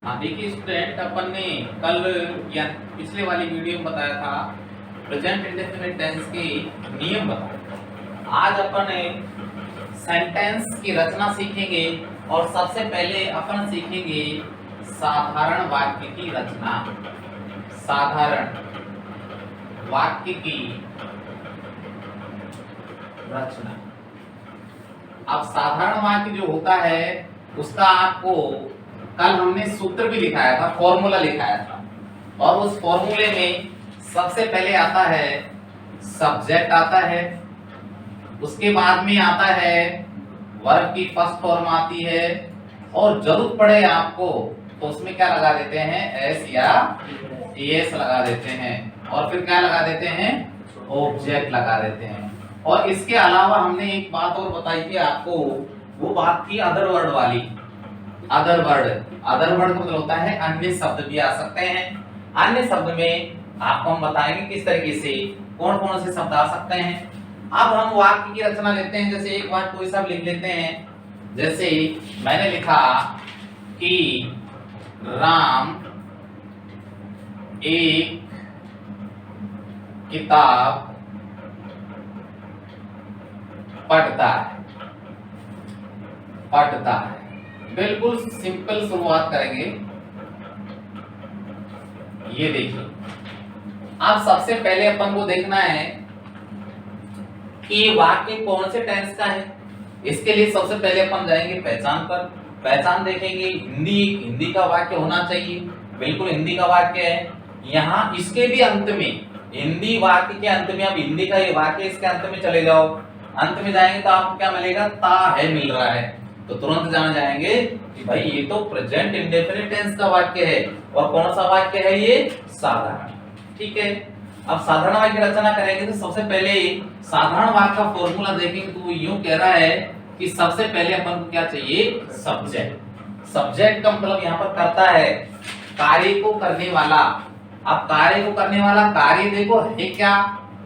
हाँ देखिए स्टूडेंट, अपन ने कल या पिछले वाली वीडियो में बताया था प्रेजेंट इंडेफिनिट टेंस के नियम बताए। आज अपन सेंटेंस की रचना सीखेंगे और सबसे पहले अपन सीखेंगे साधारण वाक्य की रचना। साधारण वाक्य की रचना। अब साधारण वाक्य जो होता है उसका आपको कल हमने सूत्र भी लिखाया था, फॉर्मूला लिखाया था, और उस फॉर्मूले में सबसे पहले आता है सब्जेक्ट आता है, उसके बाद में आता है वर्ब की फर्स्ट फॉर्म आती है, और जरूरत पड़े आपको तो उसमें क्या लगा देते हैं, एस या एस लगा देते हैं, और फिर क्या लगा देते हैं, ऑब्जेक्ट लगा देते हैं। और इसके अलावा हमने एक बात और बताई थी आपको, वो बात थी अदर वर्ड वाली। अदर वर्ड का मतलब होता है अन्य शब्द भी आ सकते हैं। अन्य शब्द में आपको हम बताएंगे किस तरीके से कौन कौन से शब्द आ सकते हैं। अब हम वाक्य की रचना लेते हैं। जैसे एक वाक्य कोई सब लिख लेते हैं। जैसे मैंने लिखा कि राम एक किताब पढ़ता है। बिल्कुल सिंपल शुरुआत करेंगे। ये देखिए, अब सबसे पहले अपन को देखना है कि वाक्य कौन से टेंस का है। इसके लिए सबसे पहले अपन जाएंगे पहचान पर। पहचान देखेंगे, हिंदी का वाक्य होना चाहिए। बिल्कुल हिंदी का वाक्य है। यहाँ इसके भी अंत में, हिंदी वाक्य के अंत में, अब हिंदी का ये वाक्य इसके अंत में चले जाओ। अंत में जाएंगे तो आपको क्या मिलेगा, ता है मिल रहा है, तो तुरंत जान जाएंगे कि भाई ये तो प्रेजेंट इंडेफिनिट टेंस का वाक्य है। और कौन सा वाक्य है ये, साधारण। ठीक है, अब साधारण वाक्य रचना करेंगे तो सबसे पहले साधारण वाक्य का फॉर्मूला देखेंगे तो वो यूं कह रहा है कि सबसे पहले अपन को क्या चाहिए, सब्जेक्ट। सब्जेक्ट का मतलब यहाँ पर करता है, कार्य को करने वाला। अब कार्य को करने वाला, कार्य देखो है क्या,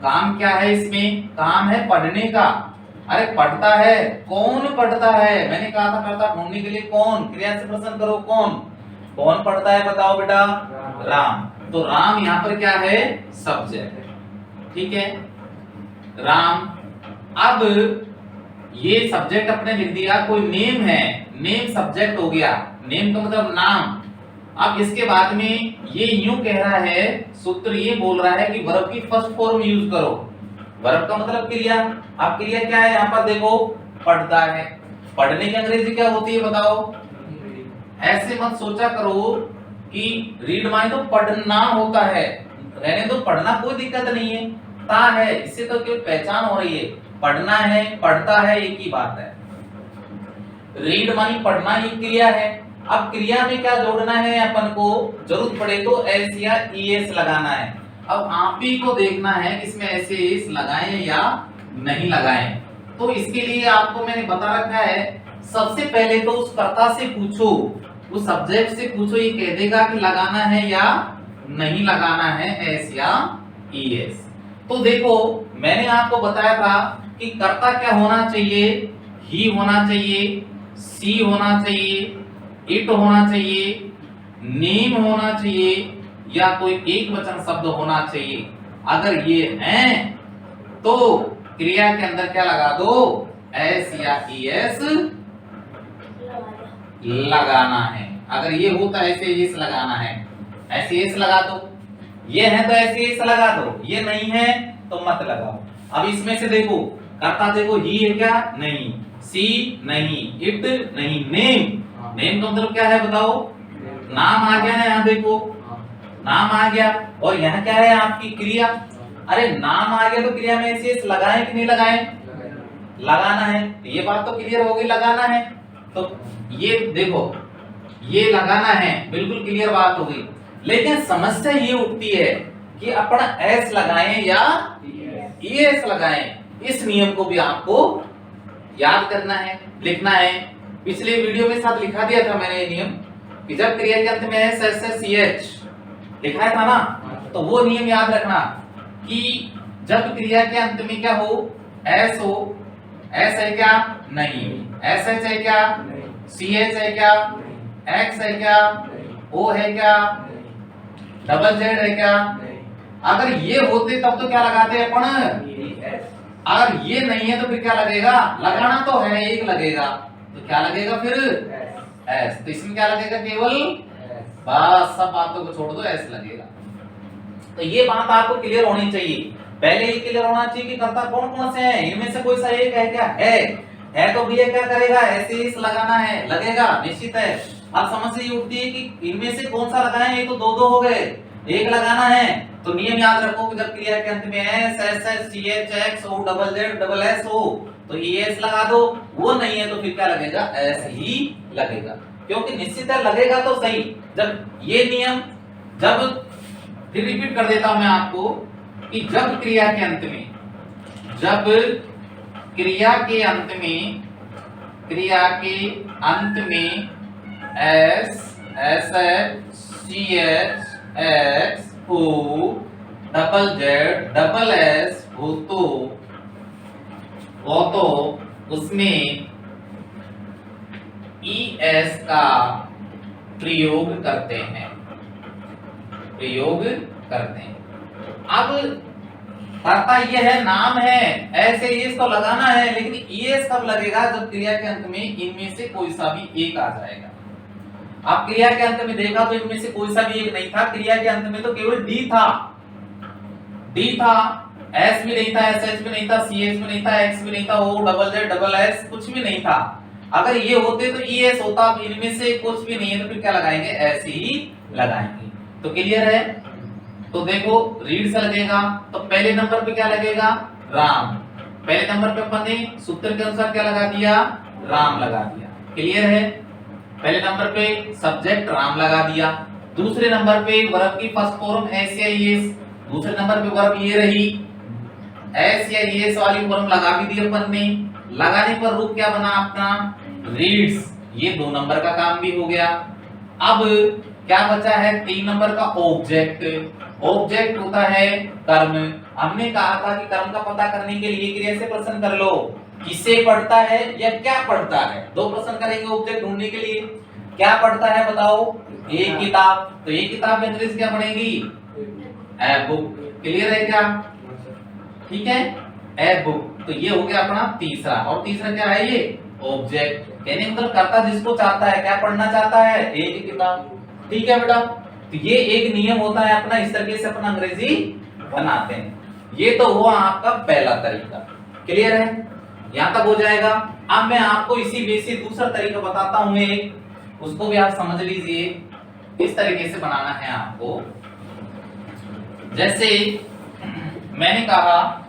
काम क्या है, इसमें काम है पढ़ने का। अरे पढ़ता है, कौन पढ़ता है, मैंने कहा था करता ढूंढने के लिए कौन, क्रिया से प्रश्न करो कौन पढ़ता है, बताओ बेटा, राम। तो राम यहाँ पर क्या है, सब्जेक्ट। ठीक है, राम। अब ये सब्जेक्ट अपने लिख दिया, कोई नेम है, नेम सब्जेक्ट हो गया। नेम का मतलब नाम। अब इसके बाद में ये यूं कह रहा है, सूत्र ये बोल रहा है कि वर्ब की फर्स्ट फॉर्म यूज करो। वर्ब का मतलब क्रिया। अब क्रिया क्या है, यहाँ पर देखो पढ़ता है। पढ़ने की अंग्रेजी क्या होती है बताओ। ऐसे मत सोचा करो कि रीड माने तो पढ़ना होता है, रहने दो, पढ़ना कोई दिक्कत नहीं है। ता है, इससे तो केवल पहचान हो रही है। पढ़ना है, पढ़ता है, एक ही बात है। रीड मानी पढ़ना, ये क्रिया है। अब क्रिया में क्या जोड़ना है अपन को, जरूरत पड़े तो एस या ईएस लगाना है। अब आप ही को देखना है इसमें ऐसे एस लगाएं या नहीं लगाएं। तो इसके लिए आपको मैंने बता रखा है, सबसे पहले तो उस कर्ता से पूछो, उस सब्जेक्ट से पूछो, ये कह देगा कि लगाना है या नहीं लगाना है एस या ईएस। तो देखो मैंने आपको बताया था कि कर्ता क्या होना चाहिए, ही होना चाहिए, सी होना चाहिए, इट होना चाहिए, नेम होना चाहिए, या कोई एक वचन शब्द होना चाहिए। अगर ये हैं तो क्रिया के अंदर क्या लगा दो, एस या ईएस लगाना है। अगर ये होता है ऐसे एस लगाना है, ऐसे एस लगा दो। ये है तो ऐसे एस लगा दो, ये नहीं है तो मत लगाओ। अब इसमें से देखो, कर्ता देखो, ही है क्या, नहीं, सी नहीं, इट नहीं, नेम का मतलब क्या है बताओ, नाम आ गया ना, यहाँ देखो नाम आ गया। और यहाँ क्या है आपकी क्रिया। अरे नाम आ गया तो क्रिया में एस लगाएं कि नहीं लगाएं, लगाना है। तो ये बात तो क्लियर हो गई, लगाना है। तो ये देखो, ये लगाना है, बिल्कुल क्लियर बात हो गई। लेकिन समस्या ये उठती है कि अपना एस लगाएं या ईएस लगाएं। इस नियम को भी आपको याद करना है, लिखना है। पिछले वीडियो में साथ लिखा दिया था मैंने ये नियम कि जब क्रिया के अंत में S S S C H लिखा था ना, तो वो नियम याद रखना कि जब क्रिया के अंत में क्या हो, एस हो, एस है क्या, नहीं, एस एच है क्या, सी एच है क्या, एक्स है क्या, ओ है क्या? डबल जेड है क्या? अगर ये होते तब तो क्या लगाते अपन? अगर ये नहीं है तो फिर क्या लगेगा? लगाना तो है, एक लगेगा, तो क्या लगेगा फिर? एस। तो इसमें क्या लगेगा? केवल बस, सब बातों को छोड़ दो, एस लगेगा। तो ये बात आपको क्लियर होनी चाहिए, पहले ही क्लियर होना चाहिए कि कर्ता कौन कौन से हैं, इनमें से कोई सा एक है क्या? है तो भैया क्या करेगा? ऐसे ही लगाना है, लगेगा निश्चित है। अब समस्या ये उठती है कि इनमें से कौन सा लगाएं, ये तो दो दो हो गए, एक लगाना है। तो नियम याद रखो कि जब क्रिया के अंत में S S S C H X O double Z double S हो तो ये एस लगा दो, वो नहीं है तो फिर क्या लगेगा? एस ही लगेगा, क्योंकि निश्चित है लगेगा तो सही। जब ये नियम, जब फिर रिपीट कर देता हूं मैं आपको कि जब क्रिया के अंत में, जब क्रिया के अंत में, क्रिया के अंत में S S H C H X O double Z double S हो तो उसमें ई एस का प्रयोग करते हैं, प्रयोग करते हैं। अब कर्ता ये है, नाम है, ऐसे ईएस तो लगाना है, लेकिन ईएस कब लगेगा? जब क्रिया के अंत में इनमें से कोई सा भी एक आ जाएगा। आप क्रिया के अंत में देखा तो इनमें से कोई सा भी एक नहीं था, क्रिया के अंत में तो केवल डी था, डी था, एस भी नहीं था, एस एच भी नहीं था, सी एच भी नहीं था, एक्स भी नहीं था, O double Z double S कुछ भी नहीं था। अगर ये होते तो ई एस होता, अब इनमें से कुछ भी नहीं है तो फिर क्या लगाएंगे? ऐसे ही लगाएंगे। तो क्लियर है? तो देखो रीड से लगेगा तो पहले नंबर पे क्या लगेगा? राम। पहले नंबर पे अपन ने सूत्र के अनुसार क्या लगा दिया? राम लगा दिया। क्लियर है? पहले नंबर पे सब्जेक्ट राम लगा दिया, दूसरे नंबर पे वर्ब की फर्स्ट फॉर्म एस या एस, दूसरे नंबर पे वर्ब ये रही, एस या एस वाली फॉर्म लगा भी दी अपन ने। लगाने पर रूप क्या बना अपना? रीड्स। ये 2 नंबर का काम भी हो गया। अब क्या बचा है? 3 नंबर का ऑब्जेक्ट। ऑब्जेक्ट होता है कर्म। हमने कहा था कि कर्म का पता करने के लिए क्रिया से प्रश्न कर लो, किसे पढ़ता है या क्या पढ़ता है। 2 प्रश्न करेंगे ऑब्जेक्ट ढूंढने के लिए। क्या पढ़ता है बताओ? एक किताब। तो ये किताब में अंग्रेजी क्या पढ़ेगी? A book. क्लियर है क्या? ठीक है, ए बुक। तो ये हो गया अपना तीसरा। और तीसरा क्या है? ये ऑब्जेक्ट। कहने मतलब कर्ता जिसको चाहता है, क्या पढ़ना चाहता है? एक ही किताब। ठीक है बेटा, तो ये एक नियम होता है अपना, इस तरीके से अपन अंग्रेजी बनाते हैं। ये तो हुआ आपका पहला तरीका। क्लियर है? यहां तक हो जाएगा। अब मैं आपको इसी बेसिक दूसरा तरीका बताता हूं एक, उसको भी आप समझ लीजिए। इस तरीके से बनाना है आपको। जैसे मैंने कहा,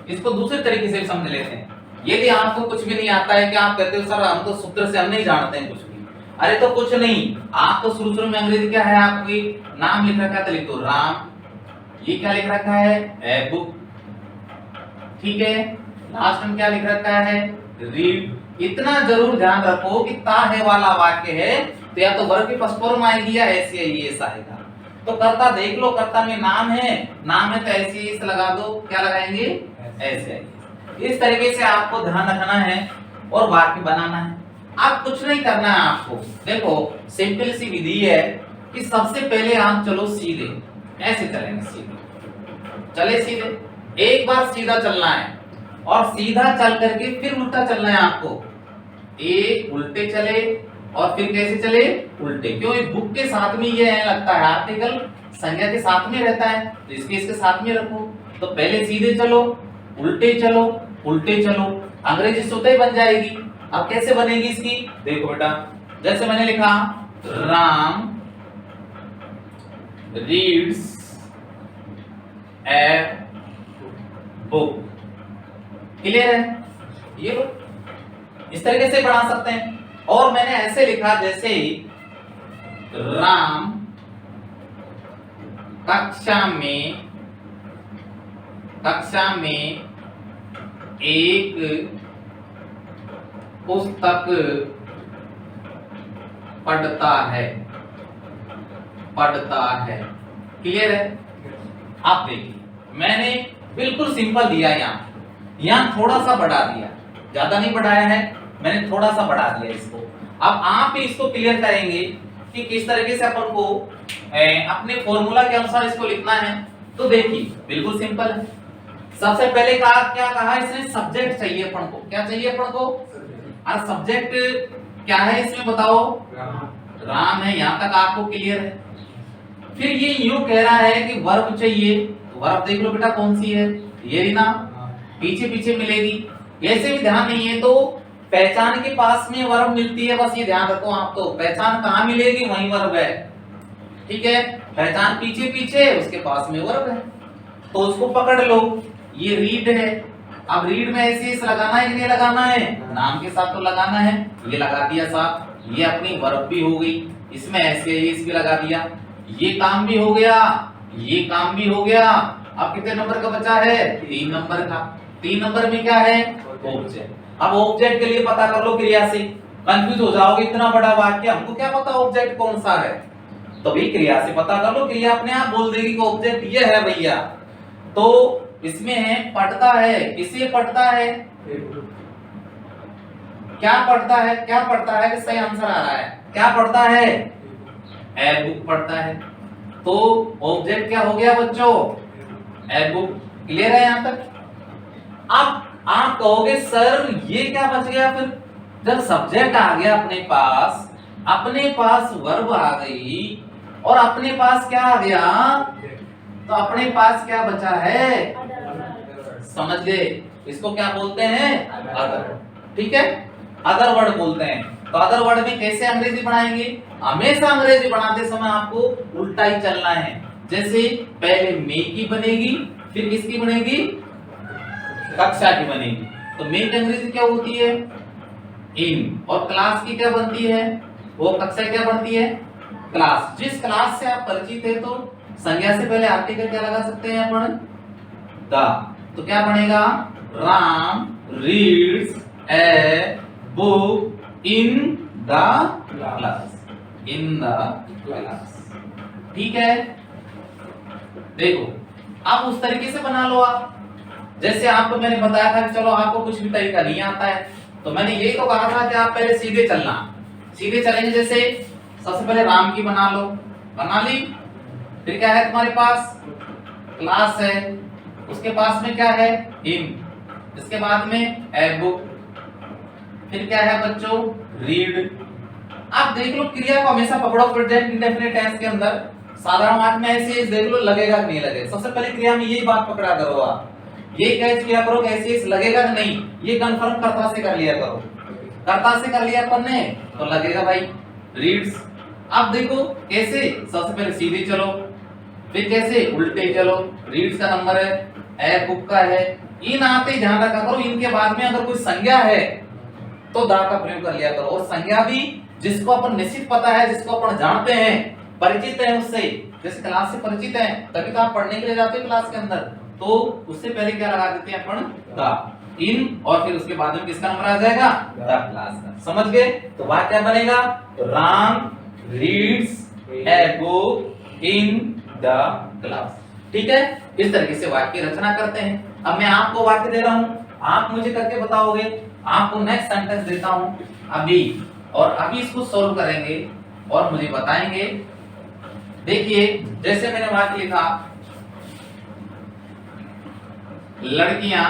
इसको दूसरे तरीके से भी समझ लेते हैं। यदि आपको कुछ भी नहीं आता है, क्या आप कहते हो सर हम तो सूत्र से हम नहीं जानते हैं कुछ भी। अरे तो कुछ नहीं, आप तो शुरू में अंग्रेजी क्या है, आपकी नाम लिख रखा है तो लिख दो राम। ये क्या लिख रखा है? A book. ठीक है, लास्ट में क्या लिख रखा है? रीड। इतना जरूर ध्यान रखो कि ता है वाला वाक्य है तो या तो वर्ब की फर्स्ट फॉर्म आएगी या ऐसे ये आएगा। तो कर्ता देख लो, कर्ता में नाम है, नाम है तो ऐसे इस लगा दो। क्या लगाएंगे? ऐसे। इस तरीके से आपको ध्यान रखना है और वाक्य बनाना है। आप कुछ नहीं करना है आपको। देखो सिंपल सी विधि है कि सबसे पहले आप चलो सीधे, ऐसे चलेंगे, सीधे चले, सीधे एक बार सीधा चलना है और सीधा चल करके फिर उल्टा चलना है आपको। एक उल्टे चले और फिर कैसे चले? उल्टे। क्यों? एक बुक के साथ में ये लगता है, आर्टिकल संज्ञा के साथ में रहता है, तो इसके साथ में रखो। तो पहले सीधे चलो, उल्टे चलो, उल्टे चलो, अंग्रेजी स्वतः ही बन जाएगी। अब कैसे बनेगी इसकी? देखो बेटा, जैसे मैंने लिखा Ram reads a book. Clear है? ये लो, इस तरीके से पढ़ा सकते हैं। और मैंने ऐसे लिखा जैसे राम कक्षा में एक पुस्तक पढ़ता है। क्लियर है? आप देखिए, मैंने बिल्कुल सिंपल दिया, यहां थोड़ा सा बढ़ा दिया, ज्यादा नहीं बढ़ाया है, मैंने थोड़ा सा बढ़ा दिया इसको। अब आप इसको क्लियर करेंगे कि किस तरीके से अपन को अपने फॉर्मूला के अनुसार इसको लिखना है। तो देखिए बिल्कुल सिंपल है। सबसे पहले कहा क्या कहा इसने, सब्जेक्ट चाहिए अपन को। क्या चाहिए अपन को? और सब्जेक्ट क्या है इसमें बताओ? राम है। यहां तक आपको क्लियर है। फिर ये यूं कह रहा है कि वर्ब चाहिए। तो वर्ब देख लो बेटा कौन सी है, ये रही ना, पीछे पीछे मिलेगी। ऐसे भी ध्यान नहीं है तो पहचान के पास में वर्ब मिलती है, बस ये ध्यान रखो आप। तो पहचान कहां मिलेगी वहीं वर्ब है, ठीक है। पहचान पीछे पीछे, उसके पास में वर्ब है, तो उसको पकड़ लो। ये रीड है। अब रीड में ऐसे इस लगाना है कि नहीं लगाना है? नाम के साथ तो लगाना है। ये लगा दिया साथ, ये अपनी वर्ब भी हो गई। इसमें ऐसे इस भी लगा दिया। ये काम भी हो गया, ये काम भी हो गया। अब कितने नंबर का बचा है? 3 नंबर का। 3 नंबर में क्या है? ऑब्जेक्ट। अब ऑब्जेक्ट के लिए पता कर लो क्रिया से। कंफ्यूज हो जाओगे, इतना बड़ा वाक्य हमको क्या पता ऑब्जेक्ट कौन सा है? तो भी क्रिया से पता कर लो। क्रिया अपने आप बोल देगी कि ऑब्जेक्ट ये है भैया। तो इसमें है पढ़ता है। किसे पढ़ता है? क्या पढ़ता है? क्या पढ़ता है? सही आंसर आ रहा है। क्या पढ़ता है? ए बुक पढ़ता है। तो ऑब्जेक्ट क्या हो गया बच्चों? A book. क्लियर है यहां तक? अब आप कहोगे सर ये क्या बच गया फिर? जब सब्जेक्ट आ गया अपने पास वर्ब आ गई और अपने पास क्या आ गया, तो अपने पास क्या बचा है? समझ गए? इसको क्या बोलते हैं? अदर। ठीक है, अदर वर्ड बोलते हैं। तो अदर वर्ड में कैसे अंग्रेजी बनाएंगे? हमेशा अंग्रेजी बनाते समय आपको उल्टा ही चलना है। जैसे पहले मे की बनेगी, फिर किसकी बनेगी? कक्षा की बनेगी। तो मे की अंग्रेजी क्या होती है? इन। और क्लास की क्या बनती है? वो कक्षा क्या बनती है? क्लास। जिस क्लास से आप परिचित है तो संज्ञा से पहले आर्टिकल क्या लगा सकते हैं अपन? द। तो क्या बनेगा? Ram reads a book in the class. In the class. ठीक है, देखो आप उस तरीके से बना लो। आप जैसे आपको मैंने बताया था कि चलो आपको कुछ भी तरीका नहीं आता है, तो मैंने यही तो कहा था कि आप पहले सीधे चलना। सीधे चलेंगे। जैसे सबसे पहले राम की बना लो, बना ली। फिर क्या है तुम्हारे पास? क्लास है। उसके पास में क्या है? इन। इसके बाद में ए बुक। फिर क्या है बच्चों? रीड। आप देख लो क्रिया को हमेशा पकड़ो प्रेजेंट इंडेफिनिट टेंस के अंदर। साधारण वाक्य में ऐसे देख लो लगेगा कि नहीं लगेगा। सबसे पहले क्रिया में यही बात पकड़ा करो। आप ये कैच किया करो कैसे इस लगेगा कि नहीं, ये कंफर्म कर्ता से कर लिया करो। कर्ता से कर लिया अपन ने तो लगेगा भाई रीड्स। अब देखो कैसे, सबसे पहले सीधे चलो, फिर कैसे उल्टे चलो। रीड्स का नंबर है, ए बुक का है। इन आते ही ध्यान रखा करो, इनके बाद में अगर कोई संज्ञा है तो दा का प्रयोग कर लिया करो। और संज्ञा भी जिसको अपन निश्चित पता है, जिसको अपन जानते हैं, परिचित है उससे, जैसे क्लास से परिचित है तभी तो आप पढ़ने के लिए जाते हो क्लास के अंदर, तो उससे पहले क्या लगा देते हैं अपन? दा। इन। और फिर उसके बाद में किसका नंबर आ जाएगा? द क्लास का। समझ गए? तो वाक्य क्या बनेगा? Ram reads a book in the class. ठीक है, इस तरीके से वाक्य रचना करते हैं। अब मैं आपको वाक्य दे रहा हूं, आप मुझे करके बताओगे। आपको नेक्स्ट सेंटेंस देता हूं अभी, और अभी इसको सॉल्व करेंगे और मुझे बताएंगे। देखिए जैसे मैंने वाक्य लिखा, लड़कियां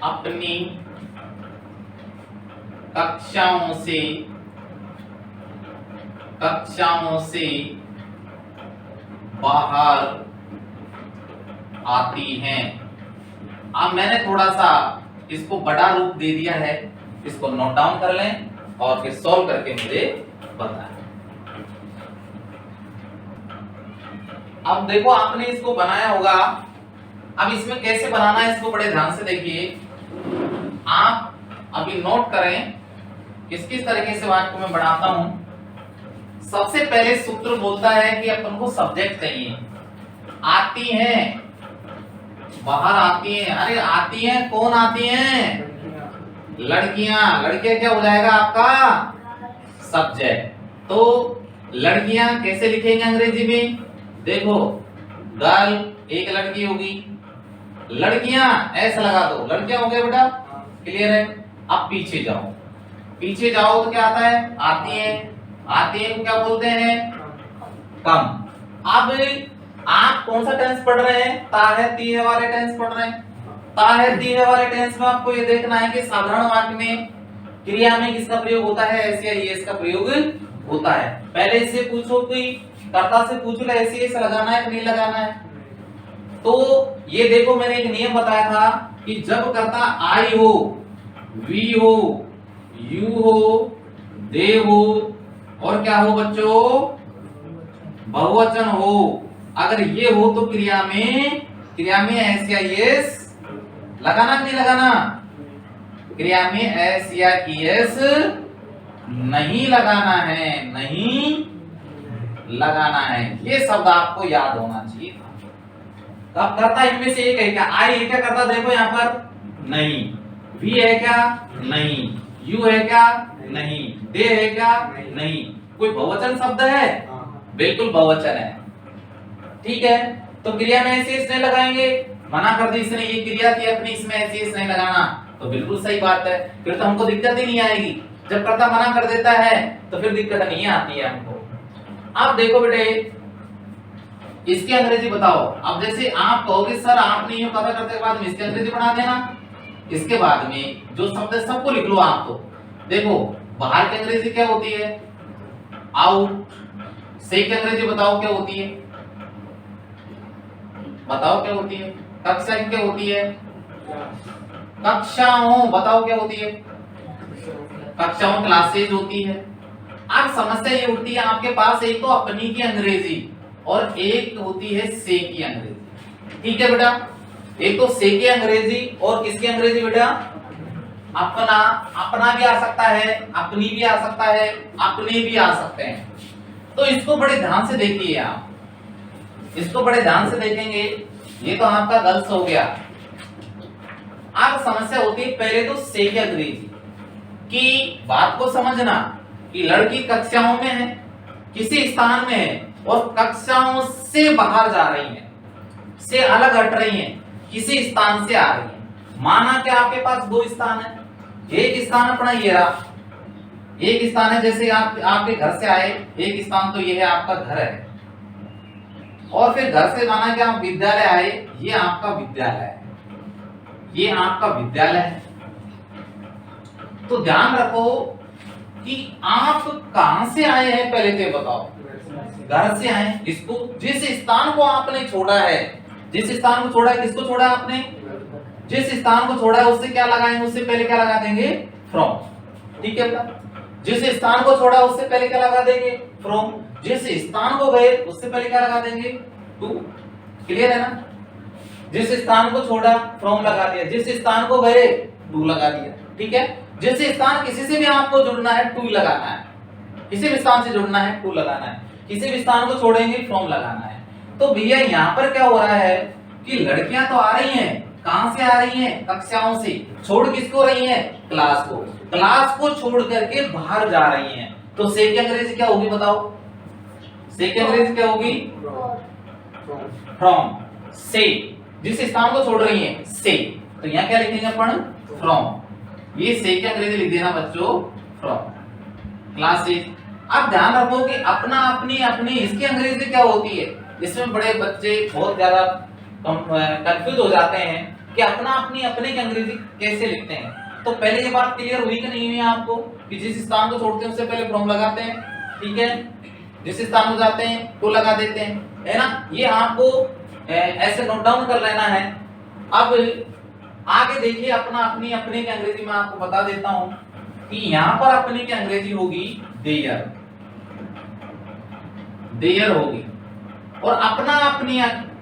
अपनी कक्षाओं से बाहर आती हैं। अब मैंने थोड़ा सा इसको बड़ा रूप दे दिया है, इसको नोट डाउन कर लें और फिर सॉल्व करके मुझे बताएं। अब देखो आपने इसको बनाया होगा। अब इसमें कैसे बनाना है इसको बड़े ध्यान से देखिए। आप अभी नोट करें किस किस तरीके से वाक्य को मैं बनाता हूं। सबसे पहले सूत्र बोलता है कि अपन को सब्जेक्ट चाहिए। आती हैं, बाहर आती हैं। अरे आती हैं, कौन आती हैं? लड़कियां। लड़कियां क्या हो जाएगा आपका? सब्जेक्ट। तो लड़कियां कैसे लिखेंगे अंग्रेजी में? देखो गर्ल एक लड़की होगी, लड़कियां ऐसा लगा दो, लड़कियां हो गया बेटा। क्लियर है? अब पीछे जाओ, पीछे जाओ तो क्या आता है, आती है, आती है को क्या बोलते हैं, कम। अब आप कौन सा टेंस पढ़ रहे हैं, ता है ती है वाले टेंस पढ़ रहे हैं। ता है ती है वाले टेंस में आपको ये देखना है कि साधारण वाक्य में क्रिया में किसका प्रयोग होता है, ऐसे या एस का प्रयोग होता है। पहले इससे पूछो कि कर्ता से पूछ लो ऐसे एस लगाना है कि नहीं लगाना है। तो ये देखो मैंने एक नियम बताया था कि जब कर्ता आई हो, वी हो, यू हो, दे हो और क्या हो बच्चों, बहुवचन हो, अगर ये हो तो क्रिया में एस या एस लगाना कि नहीं लगाना, क्रिया में एस या एस नहीं लगाना है, नहीं लगाना है। ये शब्द आपको याद होना चाहिए। अब करता इनमें से एक है क्या, आई है क्या करता, देखो यहाँ पर नहीं, वी है क्या नहीं, यू है क्या नहीं, दे है क्या नहीं। कोई बहुवचन शब्द है, बिल्कुल बहुवचन है, ठीक है। तो क्रिया में ऐसे नहीं लगाएंगे, मना कर दी इसने, ये क्रिया थी अपनी, इसमें ऐसे नहीं लगाना, तो बिल्कुल सही बात है, फिर तो हमको दिक्कत ही नहीं आएगी। जब कर्ता मना कर देता है तो फिर दिक्कत नहीं आती है हमको। अब देखो बेटे इसकी अंग्रेजी बताओ। अब जैसे आप कहोगे सर आपने ये पता करते के बाद में इसकी अंग्रेजी बना देना, इसके बाद में जो शब्द है सबको लिख लो आप। तो देखो बाहर की अंग्रेजी क्या होती है, आउट। से की अंग्रेजी बताओ क्या होती है, बताओ क्या होती है। कक्षा क्या होती है, कक्षाओं, बताओ क्या होती है, कक्षाओं क्लासेज होती है। अब समस्या ये उठती है आपके पास, एक तो अपनी की अंग्रेजी और एक होती है से की अंग्रेजी, ठीक है बेटा। एक तो से की अंग्रेजी और किसकी अंग्रेजी बेटा, अपना, अपना भी आ सकता है, अपनी भी आ सकता है, अपने भी आ सकते हैं। तो इसको बड़े ध्यान से देखिए आप, इसको बड़े ध्यान से देखेंगे। ये तो आपका गर्ल्स हो गया। अब समस्या होती है पहले तो से की अंग्रेजी की बात को समझना कि लड़की कक्षाओं में है, किसी स्थान में है और कक्षाओं से बाहर जा रही है, से अलग हट रही है, किसी स्थान से आ रही है। माना कि आपके पास दो स्थान है, एक स्थान अपना ये रहा, एक स्थान है जैसे आप आपके घर से आए, एक स्थान तो ये है आपका घर है, और फिर घर से माना कि आप विद्यालय आए, ये आपका विद्यालय है, ये आपका विद्यालय है। तो ध्यान रखो कि आप कहां से आए हैं, पहले तो बताओ, घर से आए। इसको जिस स्थान को आपने छोड़ा है, जिस स्थान को छोड़ा है, किसको छोड़ा है आपने, जिस स्थान को छोड़ा है उससे क्या लगाएंगे, उससे पहले क्या लगा देंगे, फ्रॉम, ठीक है बेटा। जिस स्थान को छोड़ा उससे पहले क्या लगा देंगे, फ्रॉम। जिस स्थान को गए उससे पहले क्या लगा देंगे, टू। क्लियर है ना, जिस स्थान को छोड़ा फ्रॉम लगा दिया, जिस स्थान को गए टू लगा दिया, ठीक है। जिस स्थान किसी से भी आपको जुड़ना है टू लगाना है, किसी भी स्थान से जुड़ना है टू लगाना है, किसी भी स्थान को छोड़ेंगे फ्रॉम लगाना है। तो भैया यहाँ पर क्या हो रहा है कि लड़कियां तो आ रही हैं, कहां से आ रही हैं, कक्षाओं से। छोड़ किसको रही हैं, क्लास को, क्लास को छोड़ करके बाहर जा रही हैं। तो से की अंग्रेजी क्या होगी बताओ, से की अंग्रेजी क्या होगी, फ्रॉम। से जिस स्थान को छोड़ रही है से, तो यहाँ क्या लिखेंगे अपन, फ्रॉम। ये से की अंग्रेजी लिख देना बच्चों, फ्रॉम क्लासेस। अब ध्यान रखो कि अपना अपनी अपनी इसकी अंग्रेजी क्या होती है। इसमें बड़े बच्चे बहुत ज्यादा कंफ्यूज हो जाते हैं कि अपना अपनी अपने की अंग्रेजी कैसे लिखते हैं। तो पहले ये बात क्लियर हुई कि नहीं हुई आपको कि जिस स्थान को छोड़ते हैं उससे पहले फ्रॉम लगाते हैं, ठीक है। जिस स्थान को जाते हैं तो लगा देते हैं, है ना। ये आपको ऐसे नोट डाउन कर लेना है। अब आगे देखिए अपना अपनी अपने की अंग्रेजी में आपको बता देता हूं कि यहां पर अपने की अंग्रेजी होगी देयर, देयर होगी। और अपना अपनी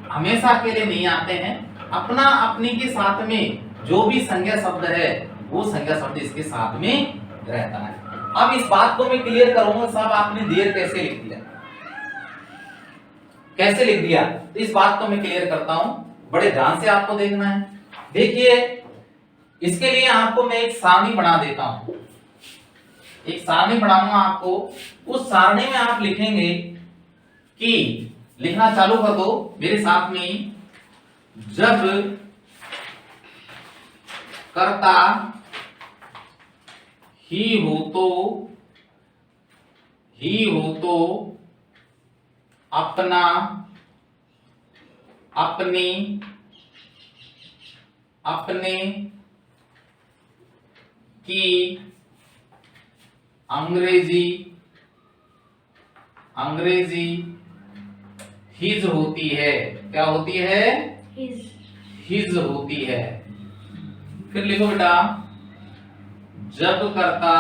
हमेशा अकेले नहीं आते हैं, अपना अपनी के साथ में जो भी संज्ञा शब्द है वो संज्ञा शब्द इसके साथ में रहता है। अब इस बात को मैं क्लियर करूंगा साहब आपने देयर कैसे लिख दिया, कैसे लिख दिया, तो इस बात को मैं क्लियर करता हूं, बड़े ध्यान से आपको देखना है। देखिए इसके लिए आपको मैं एक सारणी बना देता हूं, एक सारणी बनाऊंगा आपको। उस सारणी में आप लिखेंगे कि, लिखना चालू कर दो मेरे साथ में ही, जब कर्ता ही हो तो अपना अपने की अंग्रेजी हिज होती है। क्या होती है? हिज होती है। फिर लिखो बेटा, जब कर्ता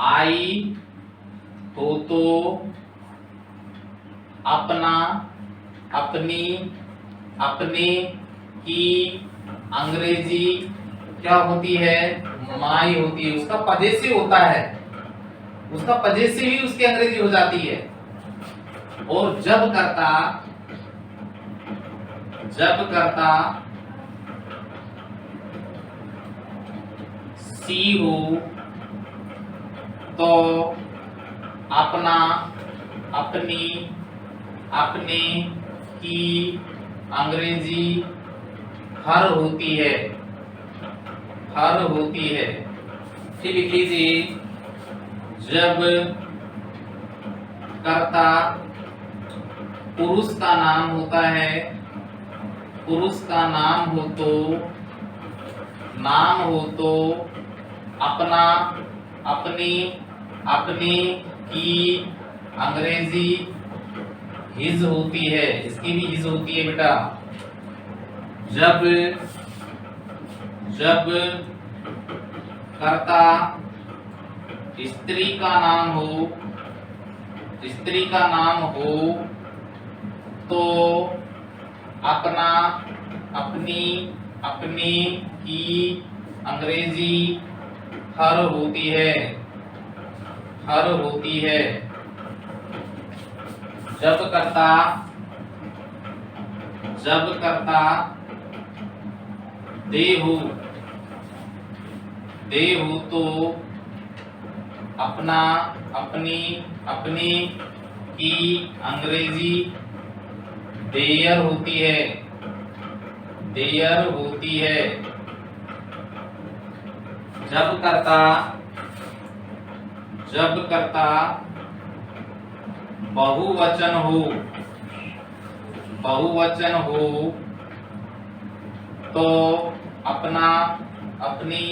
आई हो तो अपना अपनी अपने की अंग्रेजी क्या होती है? माई होती है। उसका पजेसिव होता है, उसका पजेसिव ही उसकी अंग्रेजी हो जाती है। और जब करता सी हो तो अपना अपनी अपने की अंग्रेजी हर होती है। फिर लिख लीजिए, जब कर्ता पुरुष का नाम होता है, पुरुष का नाम हो तो अपना अपनी की अंग्रेजी हिज होती है। इसकी भी हिज होती है बेटा। जब कर्ता स्त्री का नाम हो तो अपना अपनी की अंग्रेजी हर होती है। जब कर्ता दे हो तो अपना अपनी की अंग्रेजी देयर होती है। जब कर्ता बहुवचन हो तो अपना अपनी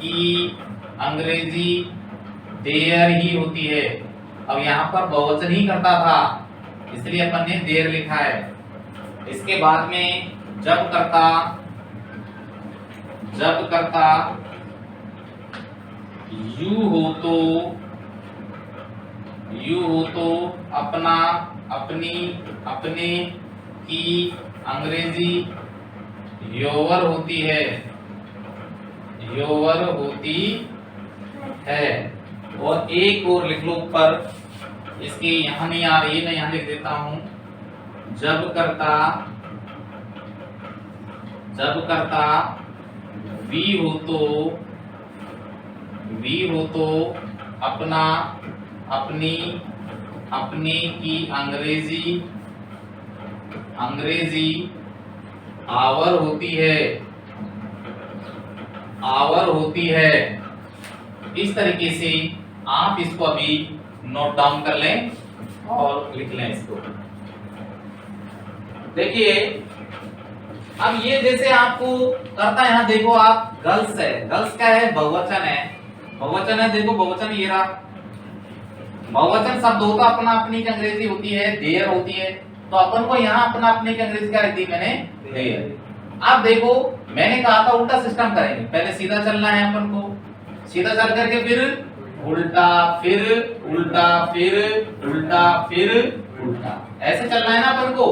की अंग्रेजी देयर ही होती है। अब यहाँ पर बहुवचन ही करता था, इसलिए अपन ने देयर लिखा है। इसके बाद में जब करता यू हो तो अपना अपने की अंग्रेजी योवर होती है। और एक और लिख लो ऊपर, इसके यहाँ नहीं आ रही है, मैं यहाँ लिख देता हूं। जब करता वी हो तो अपना अपनी की अंग्रेजी आवर होती है। इस तरीके से आप इसको अभी नोट डाउन कर लें और लिख लें इसको। देखिए, अब ये जैसे आपको करता, यहाँ देखो आप गर्ल्स है, गर्ल्स क्या है? बहुवचन है। देखो बहुवचन ये रहा। बहुवचन शब्द होता अपना अपनी की अंग्रेजी होती है, देयर होती है। तो अपन को यहाँ अपना अपने की अंग्रेजी क्या लिख दी मैंने? देयर। अब देखो, मैंने कहा था उल्टा सिस्टम करेंगे। पहले सीधा चलना है अपन को, सीधा चल करके फिर उल्टा, फिर उल्टा, फिर उल्टा, फिर उल्टा, ऐसे चलना है ना अपन को।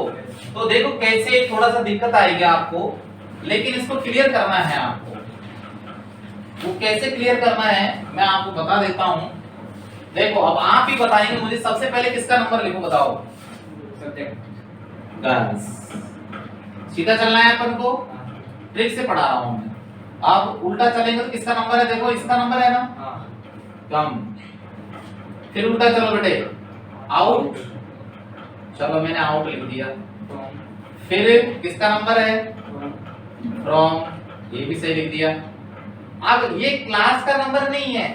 तो देखो कैसे थोड़ा सा दिक्कत आएगी आपको, लेकिन इसको क्लियर करना है आपको। वो कैसे क्लियर करना है मैं आपको बता देता हूं। देखो, अब आप ही बताएंगे मुझे, सबसे पहले किसका नंबर लिखो बताओ? गर्ल्स। सीधा चलना है अपन को, ट्रिक से पढ़ा रहा हूं मैं। अब उल्टा चलेंगे तो किसका नंबर है? देखो इसका नंबर है ना, कम। फिर उल्टा चलो बेटे, आउट। चलो मैंने आउट लिख दिया। फिर किसका नंबर है? फ्रॉम, ये भी सही लिख दिया। अब ये क्लास का नंबर नहीं है,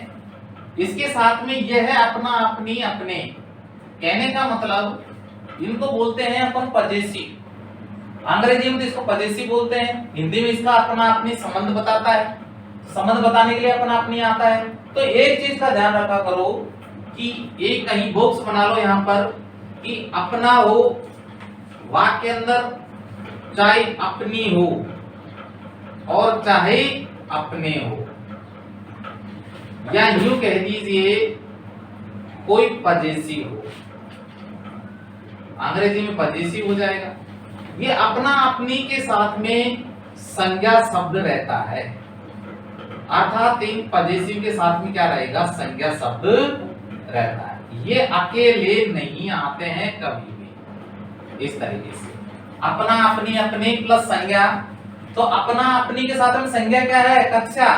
इसके साथ में ये है अपना अपनी अपने। कहने का मतलब इनको बोलते हैं अपन पजेसिव। अंग्रेजी में तो इसको पजेसिव बोलते हैं, हिंदी में इसका अपना अपनी संबंध बताता है। संबंध बताने के लिए अपना अपनी आता है। तो एक चीज का ध्यान रखा करो कि एक कहीं बॉक्स बना लो यहां पर कि अपना हो, वाक्य के अंदर चाहे अपनी हो और चाहे अपने हो, या यूं कह दीजिए कोई पजेसिव हो। अंग्रेजी में पजेसिव हो जाएगा। ये अपना अपनी के साथ में संज्ञा शब्द रहता है, अर्थात इन पजेसिव के साथ में क्या रहेगा, संज्ञा शब्द रहता है। ये अकेले नहीं आते हैं कभी भी। इस तरीके से अपना अपनी अपने प्लस संज्ञा, तो अपना अपनी के साथ में संज्ञा क्या है, कक्षा,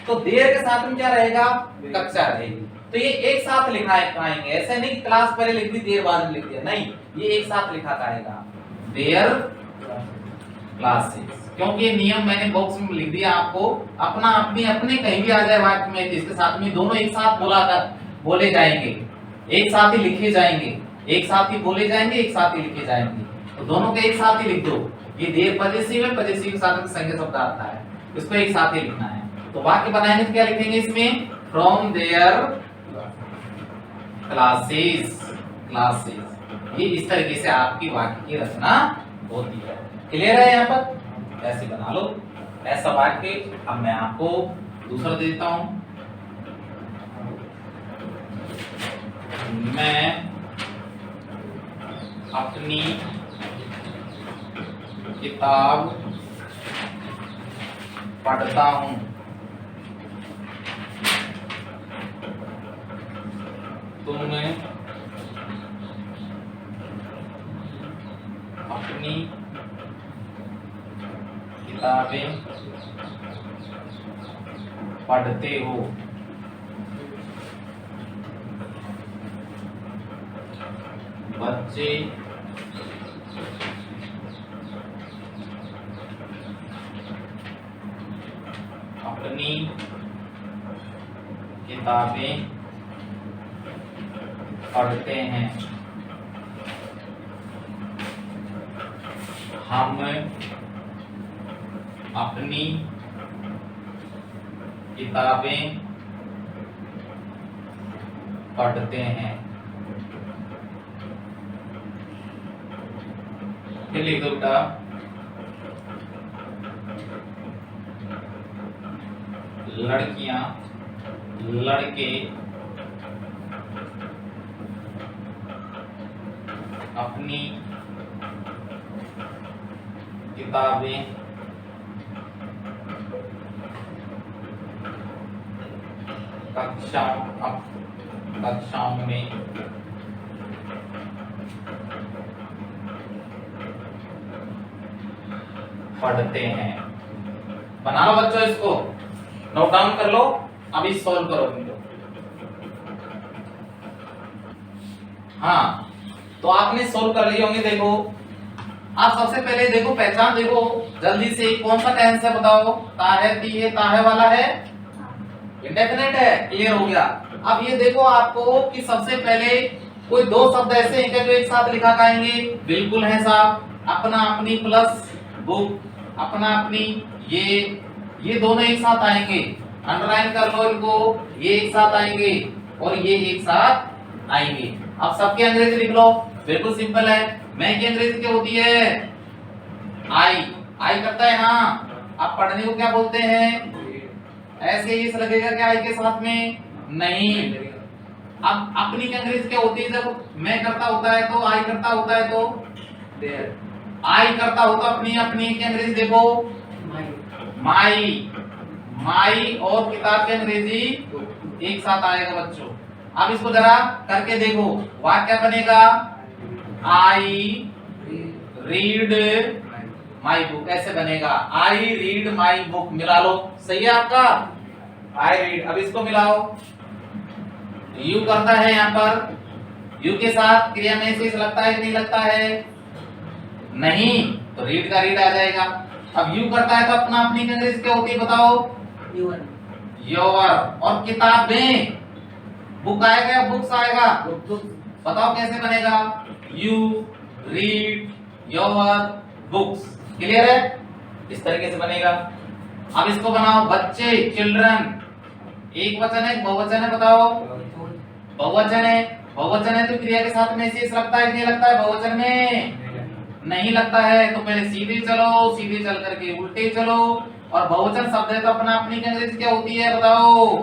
तो देर के साथ में क्या रहेगा, कक्षा रहेगी। तो ये एक साथ लिखा है पाएंगे, ऐसे नहीं कि क्लास पहले लिख दी देर बाद में लिख दिया, नहीं, ये एक साथ लिखा जाएगा देयर क्लासेस। क्योंकि ये नियम मैंने बॉक्स में लिख दिया आपको। अपना अपनी अपने कहीं भी आ जाए वाक्य में, इसके साथ में दोनों एक साथ बोले जाएंगे, एक साथ ही लिखे जाएंगे, एक साथ ही बोले जाएंगे, एक साथ ही लिखे जाएंगे। तो दोनों को एक साथ ही लिख दो। ये देर पजेसिव है, पजेसिव के साथ संज्ञा शब्द आता है, इसको एक साथ ही लिखना है। तो वाक्य बनाएंगे तो क्या लिखेंगे इसमें, फ्रॉम देयर क्लासेस। ये इस तरीके से आपकी वाक्य की रचना होती है। क्लियर है? यहाँ पर ऐसे बना लो ऐसा वाक्य। अब मैं आपको दूसरा देता हूं, मैं अपनी किताब पढ़ता हूं। तुम अपनी किताबें पढ़ते हो। बच्चे अपनी किताबें पढ़ते हैं। हम अपनी किताबें पढ़ते हैं। फिर लिख दो बेटा, लड़कियां लड़के अपनी किताबें कक्षाओं में पढ़ते हैं। बना लो बच्चों, इसको नोट डाउन कर लो, अभी सॉल्व करो इनको। हाँ, तो आपने सॉल्व कर लिए होंगे। देखो आप सबसे पहले देखो, पहचान देखो जल्दी से, कौन सा टेंस है बताओ। ताहे तीहे ताहे वाला है, इंडेफिनिट है। क्लियर हो गया। अब ये देखो आपको कि सबसे पहले कोई दो शब्द ऐसे हैं जो एक साथ लिखा जाएंगे, बिल्कुल है साहब। अपना अपनी प्लस बुक, अपना अपनी, ये दोनों एक साथ आएंगे। अंडरलाइन कर लो इनको, ये एक साथ आएंगे और ये एक साथ आएंगे। अब सबकी अंग्रेजी लिख लो, बिल्कुल सिंपल है। मैं की अंग्रेजी क्या होती है, आई करता है ना। अब पढ़ने को क्या बोलते हैं, ऐसे ही लगेगा क्या आई के साथ में, नहीं। अब अपनी की अंग्रेजी क्या होती है, जब मैं करता होता है तो, आई करता होता है तो, आई करता होता अपनी अपनी की अंग्रेजी देखो, माई और किताब की अंग्रेजी एक साथ आएगा बच्चों। अब इसको जरा करके देखो, वाक्य क्या बनेगा, आई रीड माई बुक, ऐसे बनेगा। आई रीड माई बुक, मिला लो, सही है आपका, आई रीड। अब इसको मिलाओ, यू करता है यहाँ पर, यू के साथ क्रिया में से लगता है कि नहीं लगता है, नहीं, तो रीड का रीड आ जाएगा। अब यू करता है तो अपना अपनी अंग्रेजी क्या होती है बताओ, योर, और किताबें, बुक आएगा या बुक्स आएगा? बताओ कैसे बनेगा? You read your books. Clear है? इस तरीके से बनेगा। अब इसको बनाओ, बच्चे, चिल्ड्रन, एक वचन है बहुवचन है? बताओ। बहुवचन है, बहुवचन है तो क्रिया के साथ में शेष लगता है कि नहीं लगता है? बहुवचन में नहीं लगता है, तो पहले सीधे चलो, सीधे चल करके उल्टे चलो। और बहुवचन शब्द है तो अपना अपनी की अंग्रेजी क्या होती है? बताओ।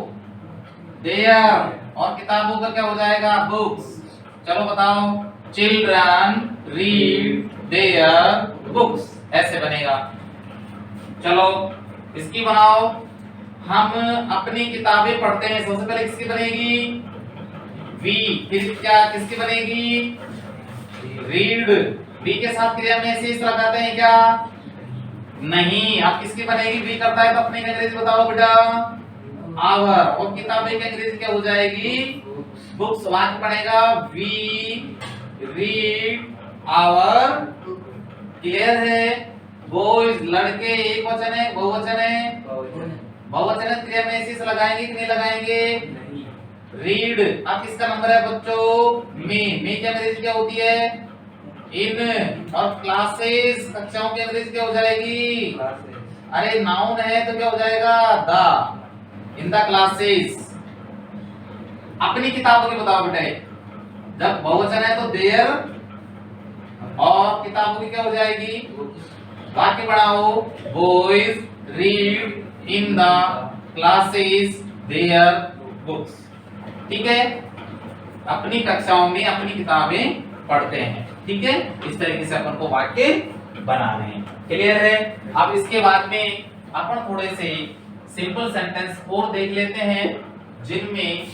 देयर, और किताबों का क्या हो जाएगा? बुक्स। चलो बताओ, चिल्ड्रन रीड देयर बुक्स, ऐसे बनेगा। चलो इसकी बनाओ, हम अपनी किताबें पढ़ते हैं। सबसे पहले किसकी बनेगी? वी, फिर क्या किसकी बनेगी? रीड। वी के साथ क्रिया में शेष लगाते हैं क्या? नहीं। अब किसकी बनेगी? वी करता है तो अपनी अंग्रेजी बताओ बेटा। आवर, और किताबें की अंग्रेजी क्या हो जाएगी? बुक्स। वाक्य पड़ेगा वी रीड आवर। क्लियर है? बॉयज, लड़के, एक वचन है बहुवचन है? बहुवचन है, क्रिया में शेष लगाएंगे कि नहीं लगाएंगे? रीड। अब किसका नंबर है बच्चों? में की अंग्रेजी क्या होती है? इन। और क्लासेस, कक्षाओं की अंग्रेजी क्या हो जाएगी? अरे नाउन है तो क्या हो जाएगा? The, in the classes. अपनी किताबों की बताओ बेटा। जब बहुवचन है तो देयर, और किताबों की क्या हो जाएगी? वाक्य बढ़ाओ, boys read in the classes their books. ठीक है? अपनी कक्षाओं में अपनी किताबें पढ़ते हैं। ठीक है? इस तरीके से अपन को वाक्य बनाने हैं। क्लियर है? अब इसके बाद में अपन थोड़े से सिंपल सेंटेंस और देख लेते हैं जिनमें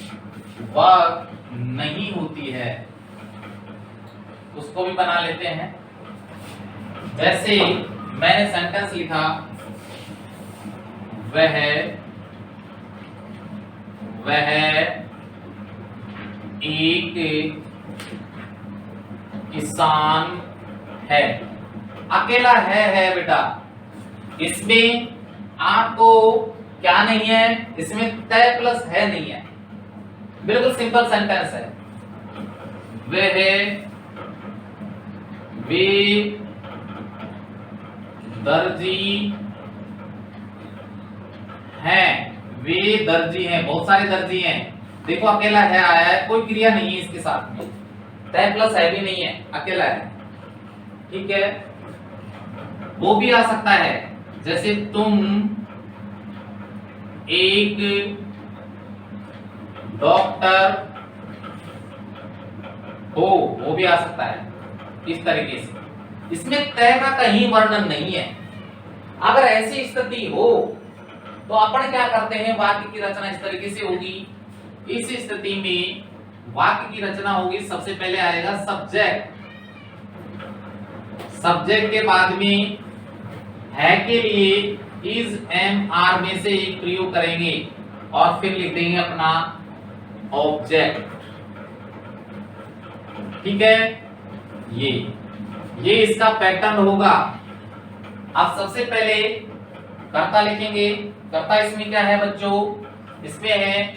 वर्ब नहीं होती है, उसको भी बना लेते हैं। जैसे मैंने सेंटेंस लिखा, वह एक किसान है। अकेला है बेटा। इसमें आपको क्या नहीं है? इसमें तय प्लस है नहीं है, बिल्कुल सिंपल सेंटेंस है। वे दर्जी हैं। वे दर्जी हैं, बहुत सारे दर्जी हैं। देखो अकेला है आया है, कोई क्रिया नहीं है इसके साथ में, तय प्लस है भी नहीं है, अकेला है। ठीक है? वो भी आ सकता है, जैसे तुम एक डॉक्टर हो, वो भी आ सकता है इस तरीके से। इसमें तय का कहीं वर्णन नहीं है। अगर ऐसी स्थिति हो तो अपन क्या करते हैं? वाक्य की रचना इस तरीके से होगी। इस स्थिति में वाक्य की रचना होगी, सबसे पहले आएगा सब्जेक्ट। सब्जेक्ट के बाद में है के लिए इज, एम, आर में से एक प्रयोग करेंगे और फिर लिख देंगे अपना ऑब्जेक्ट। ठीक है? ये इसका पैटर्न होगा। अब सबसे पहले कर्ता लिखेंगे। कर्ता इसमें क्या है बच्चों? इसमें है,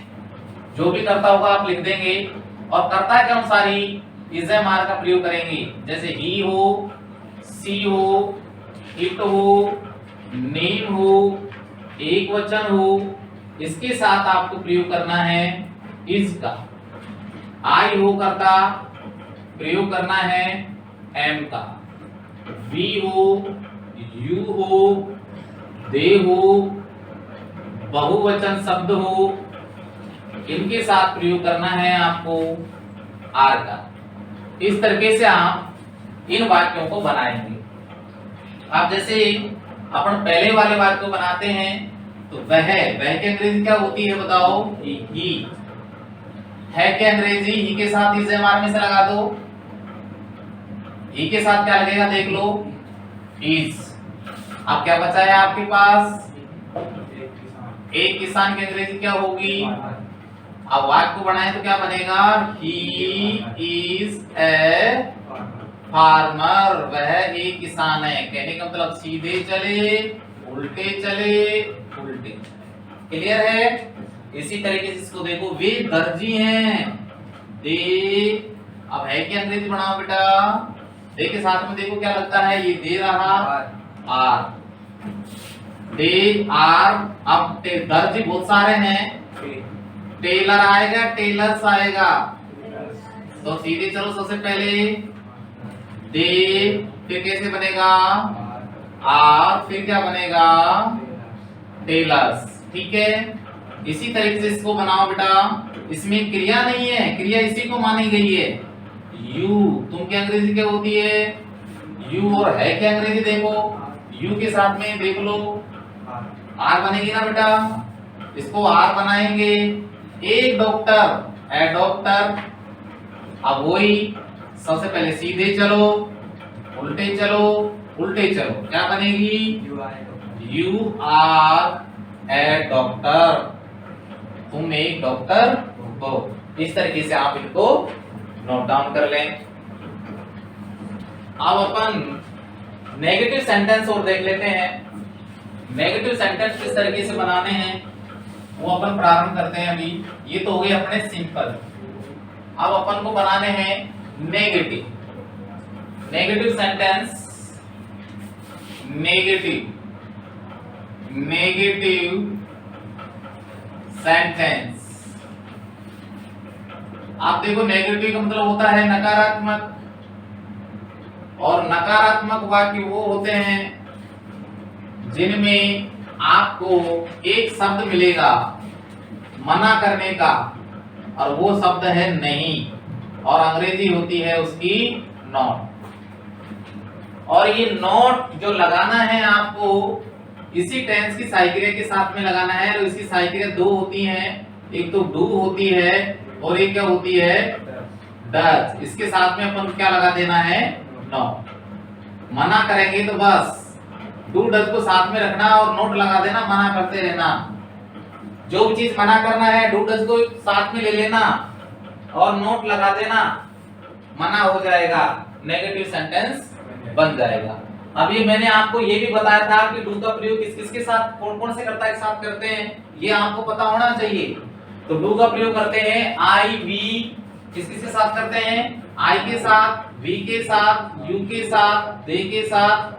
जो भी कर्ता होगा आप लिख देंगे और कर्ता के अनुसार ही इज, एम, आर का प्रयोग करेंगे। जैसे ही हो, सी हो, इट हो, नेम हो, एक वचन हो, इसके साथ आपको प्रयोग करना है इज का। आई हो कर्ता, प्रयोग करना है एम का। वी हो, यू हो, दे हो, बहुवचन शब्द हो, इनके साथ प्रयोग करना है आपको आर का। इस तरीके से आप इन वाक्यों को बनाएंगे। आप जैसे अपन पहले वाले वाक्य को बनाते हैं तो वह की अंग्रेजी क्या होती है बताओ? ही। है के अंग्रेजी ही के साथ इज, एम, आर में से लगा दो। ही के साथ क्या लगेगा देख लो? इज। अब क्या बचा है आपके पास? एक किसान की अंग्रेजी क्या होगी? अब वाक्य को बनाए तो क्या बनेगा? He is a farmer. वह एक किसान है। कहने का मतलब सीधे चले, उल्टे चले, उल्टे। क्लियर है? इसी तरीके से इसको देखो, वे दर्जी हैं। दे, अब है क्या अंग्रेजी बनाओ बेटा, दे के साथ में देखो क्या लगता है, ये दे रहा आर, दे आर। अब दर्जी बहुत सारे हैं, टेलर आएगा, टेलर्स आएगा, तो सीधे चलो सबसे पहले दे, फिर कैसे बनेगा आर, फिर क्या बनेगा टेलर्स। ठीक है, इसी तरीके से इसको बनाओ बेटा। इसमें क्रिया नहीं है, क्रिया इसी को मानी गई है, यू। तुम क्या अंग्रेजी क्या होती है, यू, और है क्या अंग्रेजी देखो, यू के साथ में देख लो आर बनेगी ना बेटा, इसको आर बनाएंगे। एक डॉक्टर, ए डॉक्टर। अब वही सबसे पहले सीधे चलो, उल्टे चलो, उल्टे चलो, क्या बनेगी यू आर ए डॉक्टर, तुम एक डॉक्टर हो। इस तरीके से आप इनको नोट डाउन कर लें। अब अपन नेगेटिव सेंटेंस और देख लेते हैं। नेगेटिव सेंटेंस किस तरीके से बनाने हैं वो अपन प्रारंभ करते हैं। अभी ये तो हो गए अपने सिंपल, अब अपन को बनाने हैं negative. Negative sentence, negative sentence. आप देखो नेगेटिव का मतलब होता है नकारात्मक, और नकारात्मक वाक्य वो होते हैं जिनमें आपको एक शब्द मिलेगा मना करने का, और वो शब्द है नहीं, और अंग्रेजी होती है उसकी नॉट। और ये नॉट जो लगाना है आपको इसी टेंस की साइक्रिया के साथ में लगाना है। तो इसकी साइक्रिया दो होती हैं, एक तो डू होती है और एक क्या होती है डज। इसके साथ में अपन क्या लगा देना है नॉट। मना करेंगे तो बस डू डज को साथ में रखना और नोट लगा देना, मना करते रहना। जो भी चीज मना करना है डू डज को साथ में ले लेना और नोट लगा देना, मना हो जाएगा, नेगेटिव सेंटेंस बन जाएगा। अब ये मैंने आपको ये भी बताया था कि डू का प्रयोग किस किस के साथ, कौन कौन से कर्ता के साथ करते हैं, ये आपको पता होना चाहिए। तो डू का प्रयोग करते हैं आई वी, किस किस के साथ करते हैं, आई के साथ, वी के साथ, यू के साथ, दे के साथ,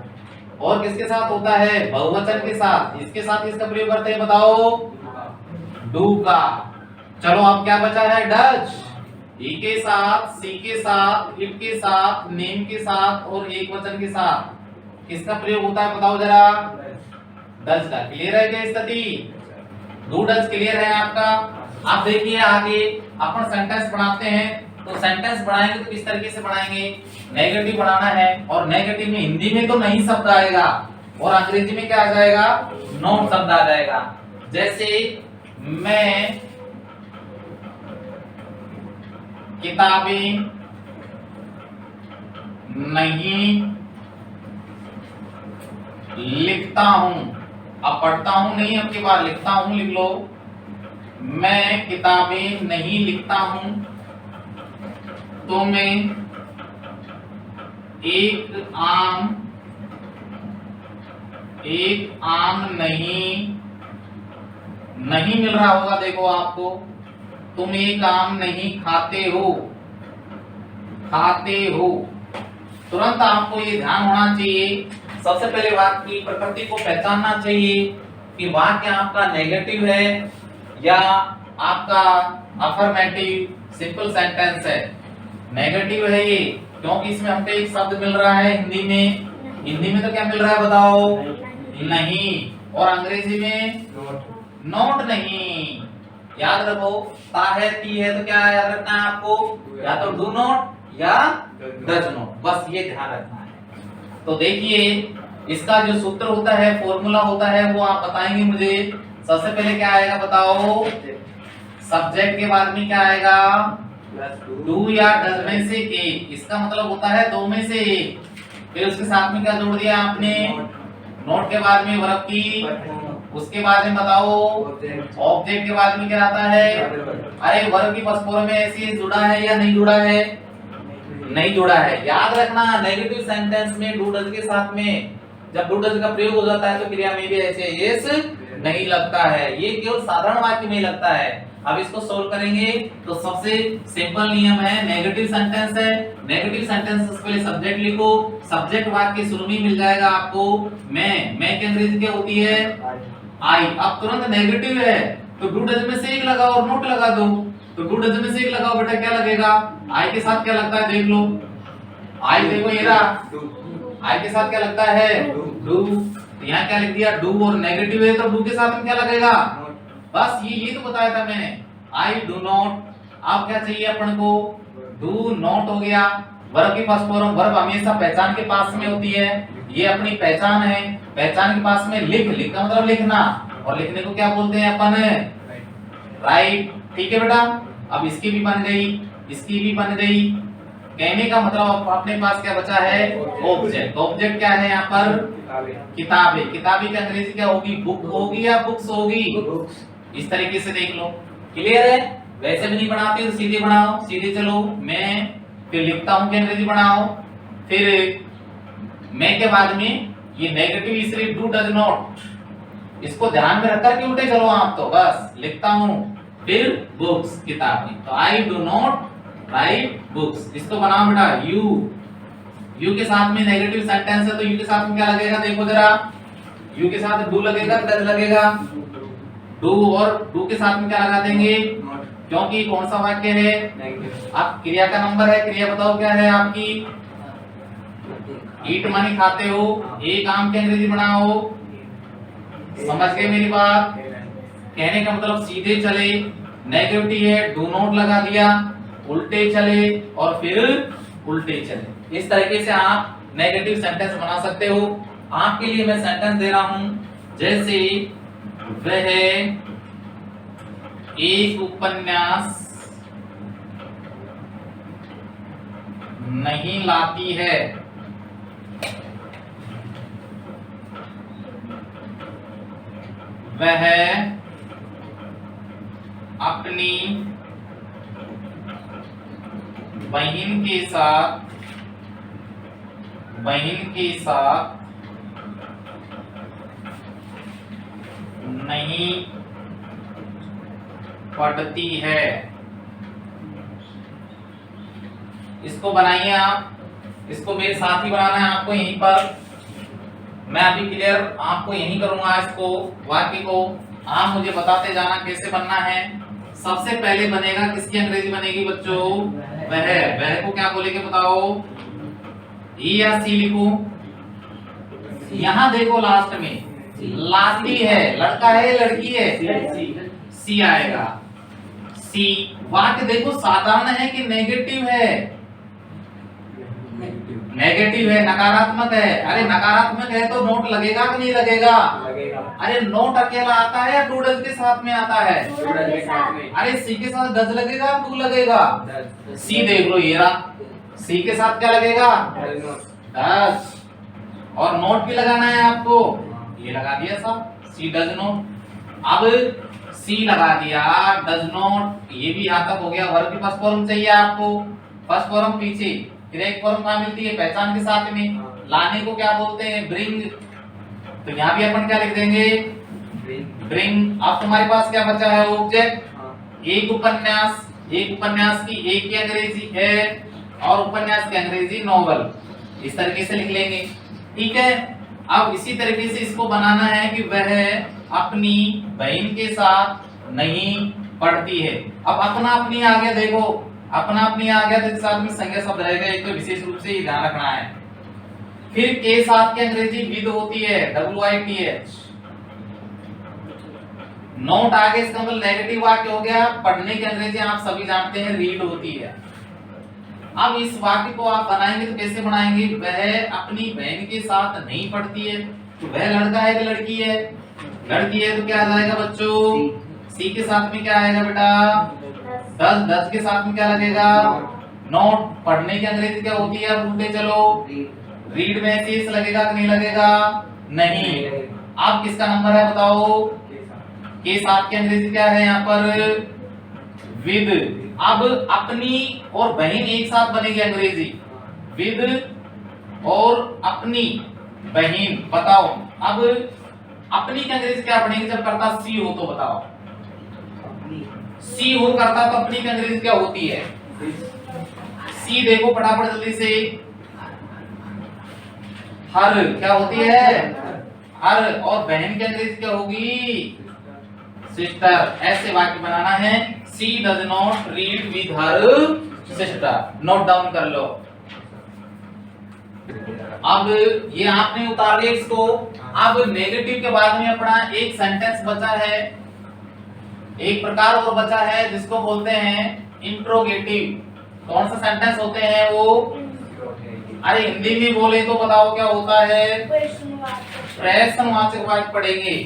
और किसके साथ होता है बहुवचन के साथ। इसके साथ किसका प्रयोग करते हैं बताओ, डू का। चलो अब क्या बचा है डज, ई के साथ, सी के साथ, इट के साथ, नेम के साथ और एक वचन के साथ किसका प्रयोग होता है बताओ जरा, डज का। क्लियर है क्या स्थिति, डू डज क्लियर है आपका। आप देखिए आगे अपन सेंटेंस बनाते हैं, तो सेंटेंस बनाएंगे तो किस तरीके से बनाएंगे, नेगेटिव बनाना है, और नेगेटिव में हिंदी में तो नहीं शब्द आएगा और अंग्रेजी में क्या आ जाएगा नॉट शब्द आ जाएगा। जैसे मैं किताबें नहीं लिखता हूं, अब पढ़ता हूं नहीं, अब की बार लिखता हूं लिख लो। मैं किताबें नहीं लिखता हूं, तो मैं एक आम नहीं मिल रहा होगा देखो आपको, तुम एक आम नहीं खाते हो, तुरंत आपको ये ध्यान होना चाहिए। सबसे पहले वाक्य की प्रकृति को पहचानना चाहिए कि वाक्य आपका नेगेटिव है या आपका अफर्मेटिव सिंपल सेंटेंस है। नेगेटिव है ये क्योंकि इसमें हमको एक शब्द मिल रहा है हिंदी में तो क्या मिल रहा है बताओ, नहीं, और अंग्रेजी में नॉट नहीं। याद रखो ता है ती है तो क्या याद रखना है आपको, या तो डू नॉट या डज नॉट, बस ये ध्यान रखना है। तो देखिए इसका जो सूत्र होता है, फॉर्मूला होता है, वो आप बताएंगे मुझे। सबसे पहले क्या आएगा बताओ, सब्जेक्ट के बाद में क्या आएगा डू या डज में से एक, इसका मतलब होता है दो में से एक। फिर उसके साथ में क्या जोड़ दिया आपने, नोट के बाद में वर्ब की, उसके बाद में बताओ ऑब्जेक्ट के बाद में क्या आता है, अरे वर्ब की फर्स्ट फॉर्म में ऐसे जुड़ा है या नहीं जुड़ा है, नहीं जुड़ा है। याद रखना नेगेटिव सेंटेंस में डू डज के साथ में जब डू डज का प्रयोग हो जाता है तो क्रिया में भी ऐसे यस नहीं लगता है, ये केवल साधारण वाक्य में ही लगता है। अब इसको सोल्व करेंगे तो सबसे सिंपल नियम है, नेगेटिव सेंटेंस है, नेगेटिव सेंटेंस से पहले सब्जेक्ट लिखो, सब्जेक्ट वाक्य शुरू में मिल जाएगा आपको मैं की अंग्रेजी क्या होती है आई। अब तुरंत नेगेटिव है तो डू डज में से एक लगाओ और नोट लगा दो, तो डू डज में से एक लगाओ बेटा, क्या लगेगा आई के साथ क्या लगता है देख लो, आई देखो ये रहा, आई के साथ क्या लगता है डू, यहाँ क्या लिख दिया डू, और नेगेटिव है तो डू के साथ में क्या लगेगा, बस ये तो बताया था मैंने, आई डू नॉट। अब क्या चाहिए अपन को, डू नॉट हो गया, वर्ब की फर्स्ट फॉर्म, वर्ब हमेशा पहचान के पास में होती है, ये अपनी पहचान है, पहचान के पास में लिख का मतलब लिखना, और लिखने को क्या बोलते हैं अपन, राइट, ठीक है बेटा। अब इसकी भी बन गई, इसकी भी बन गई, कहने का मतलब अपने पास क्या बचा है ऑब्जेक्ट, ऑब्जेक्ट क्या है यहाँ पर किताबें, किताबें की अंग्रेजी क्या होगी बुक होगी या बुक्स होगी, इस तरीके से देख लो, क्लियर है। वैसे भी नहीं बनाते तो सीधे बनाओ, सीधे चलो, मैं फिर लिखता हूं कि अंग्रेजी बनाओ, फिर मैं के बाद में ये नेगेटिव इसलिए डू डज नॉट, इसको ध्यान में रखकर के उल्टे चलो आप, तो बस लिखता हूं, फिर बुक्स किताबें, तो I do not right books, इसको बनाओ बेटा यू के साथ में नेगेटिव सेंटेंस है तो यू के साथ में क्या लगेगा देखो जरा, यू के साथ डू लगेगा डज लगेगा, डू और डू के साथ में क्या लगा देंगे, क्योंकि कौन सा वाक्य है आप क्रिया का नंबर है, क्रिया बताओ क्या है आपकी, ईट मानी खाते हो, एक आम की अंग्रेजी बनाओ, समझ गए मेरी बात, कहने का मतलब सीधे चले, नेगेटिव है डू नॉट लगा दिया, उल्टे चले और फिर उल्टे चले, इस तरीके से आप नेगेटिव सेंटेंस बना सकते हो। आपके लिए मैं सेंटेंस दे रहा हूं, जैसे वह एक उपन्यास नहीं लाती है, वह अपनी बहन के साथ नहीं पढ़ती है, इसको बनाइए आप, इसको मेरे साथ ही बनाना है आपको यहीं पर, मैं अभी क्लियर आपको यहीं करूंगा, इसको वाक्य को आप मुझे बताते जाना कैसे बनना है। सबसे पहले बनेगा किसकी अंग्रेजी बनेगी बच्चों, वह को क्या बोलेंगे बताओ, ई या सी लिखो, यहाँ देखो लास्ट में लाती है, लड़का है लड़की है, सी आएगा, सी। वाक्य देखो साधारण है कि नेगेटिव है, नेगेटिव है, नकारात्मक है, अरे नकारात्मक है तो नोट लगेगा कि नहीं लगेगा, अरे नोट अकेला आता है या डू डज के साथ में आता है, अरे सी के साथ डज लगेगा डू लगेगा, सी देख लो ये रहा, सी के साथ क्या लगेगा डज, और नोट भी लगाना है आपको, ये लगा दिया सब, सी डज नोट। अब सी लगा दिया डज नॉट, ये भी यहाँ तक हो गया। वर्ब की फर्स्ट फॉर्म चाहिए आपको, फर्स्ट फॉर्म पीछे, करेक्ट फॉर्म कहाँ मिलती है पहचान के साथ में, लाने को क्या बोलते हैं ब्रिंग, तो यहाँ भी अपन क्या लिख देंगे ब्रिंग। अब तुम्हारे पास क्या बचा है ऑब्जेक्ट, एक उपन्यास, एक उपन्यास की एक की अंग्रेजी है और उपन्यास की अंग्रेजी नॉवल, इस तरीके से लिख लेंगे, ठीक है। अब इसी तरीके से इसको बनाना है कि वह अपनी बहन के साथ नहीं पढ़ती है। अब अपना अपनी आ गया, देखो अपना अपनी आ गया तो इसके साथ में संज्ञा शब्द रहेगा, एक तो विशेष रूप से ये ध्यान रखना है। फिर के साथ की अंग्रेजी विद होती है, WITH। नोट आगे इसका मतलब नेगेटिव वाक्य हो गया, पढ़ने की अंग्रेजी आप सभी जानते हैं रीड होती है। अब इस वाक्य को आप बनाएंगे तो कैसे बनाएंगे, वह अपनी बहन के साथ नहीं पढ़ती है, तो वह लड़का है कि लड़की है, लड़की है तो क्या आ जाएगा बच्चों, सी के साथ में क्या आएगा बेटा डज, डज के साथ में क्या लगेगा नोट, पढ़ने की अंग्रेजी क्या होती है, उल्टे चलो रीड में सीस लगेगा कि नहीं लगेगा, नहीं। अब किसका नंबर है बताओ, के साथ की अंग्रेजी क्या है यहाँ पर विद। अब अपनी और बहन एक साथ बनेगी अंग्रेजी, विद और अपनी बहन, बताओ अब अपनी की अंग्रेजी क्या पढ़ेंगे जब करता सी हो तो बताओ, सी हो करता तो अपनी की अंग्रेजी क्या होती है? सी देखो फटाफट जल्दी से, हर क्या होती है? हर। और बहन की अंग्रेजी क्या होगी? सिस्टर। ऐसे वाक्य बनाना है, she does not read with her sister. Note down कर लो। अब ये आपने उतार लिया इसको। अब नेगेटिव के बाद में अपना एक सेंटेंस बचा है, एक प्रकार और बचा है जिसको बोलते हैं इंट्रोगेटिव। कौन सा सेंटेंस होते हैं वो? अरे हिंदी में बोले तो बताओ क्या होता है? प्रश्नवाचक वाक्य पढ़ेंगे।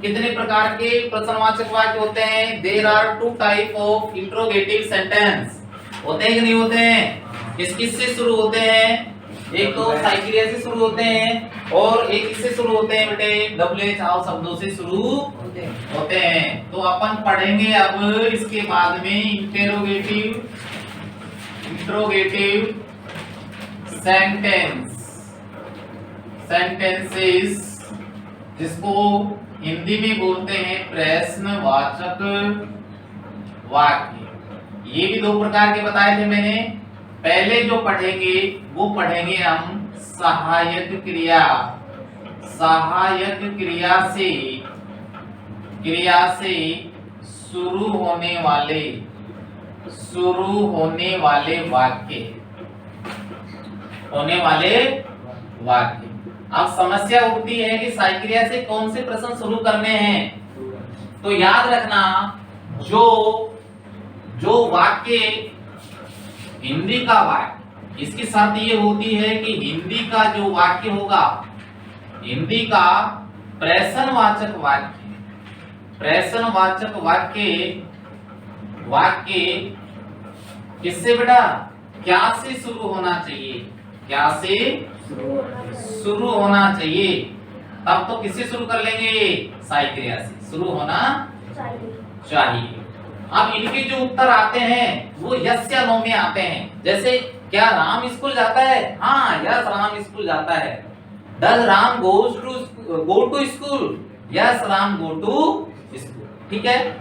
कितने प्रकार के प्रश्नवाचक वाक्य होते हैं? There are two type of interrogative sentence. होते हैं कि नहीं होते हैं? किससे शुरू होते हैं? एक तो साइक्रिया से शुरू होते हैं और एक इससे शुरू होते हैं बेटे, डब्ल्यू एच शब्दों से शुरू होते हैं। तो अपन पढ़ेंगे अब इसके बाद में इंटेरोगेटिव, इंट्रोगेटिव सेंटेंसेस, जिसको हिंदी में बोलते हैं प्रश्नवाचक वाक्य। ये भी दो प्रकार के बताए थे मैंने। पहले जो पढ़ेंगे वो पढ़ेंगे हम सहायक क्रिया। सहायक क्रिया से शुरू होने वाक्य। अब समस्या उठती है कि साइक्रिया से कौन से प्रश्न शुरू करने हैं। तो याद रखना, जो वाक्य हिंदी का वाक्य, इसकी शर्त ये होती है कि हिंदी का जो वाक्य होगा, हिंदी का प्रश्नवाचक वाक्य किससे बेटा? क्या से शुरू होना चाहिए? क्या से शुरू होना चाहिए? तब तो किससे शुरू कर लेंगे? साइक्रिया से शुरू होना चाहिए। अब इनके जो उत्तर आते हैं वो यस या नो में आते हैं। जैसे क्या राम स्कूल जाता है? हाँ, यस राम स्कूल जाता है। Does Ram go to school? Yes Ram go to school. ठीक है।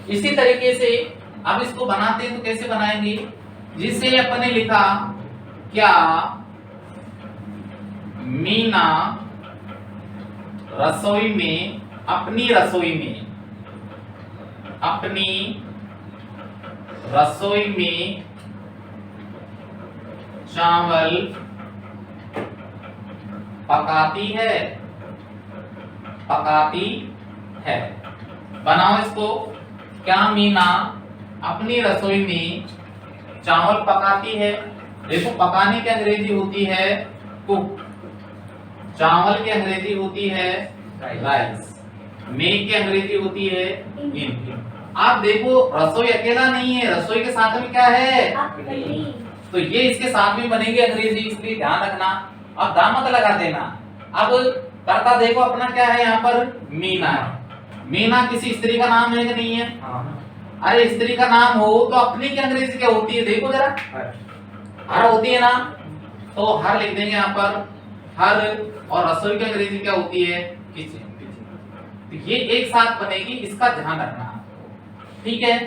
इसी तरीके से अब इसको बनाते हैं तो कैसे बनाएंगे? जिसे अपने लिखा, क्या मीना रसोई में, अपनी रसोई में चावल पकाती है। बनाओ इसको, क्या मीना अपनी रसोई में चावल पकाती है। देखो पकाने की अंग्रेजी होती है कुक, चावल की अंग्रेजी होती है राइस, मेक की अंग्रेजी होती है इन। आप देखो रसोई अकेला नहीं है, रसोई के साथ में क्या है? तो ये इसके साथ में बनेगी अंग्रेजी, इसलिए ध्यान रखना। अब दामत लगा देना। अब करता देखो अपना क्या है यहाँ पर? मीना है। मीना किसी स्त्री का नाम है कि नहीं है? अरे स्त्री का नाम हो तो अपनी की अंग्रेजी क्या होती है? देखो जरा, हर होती है ना, तो हर लिख देंगे यहाँ पर, हर। और रसोई की अंग्रेजी क्या होती है? किचन। तो ये एक साथ बनेगी, इसका ध्यान रखना। ठीक है।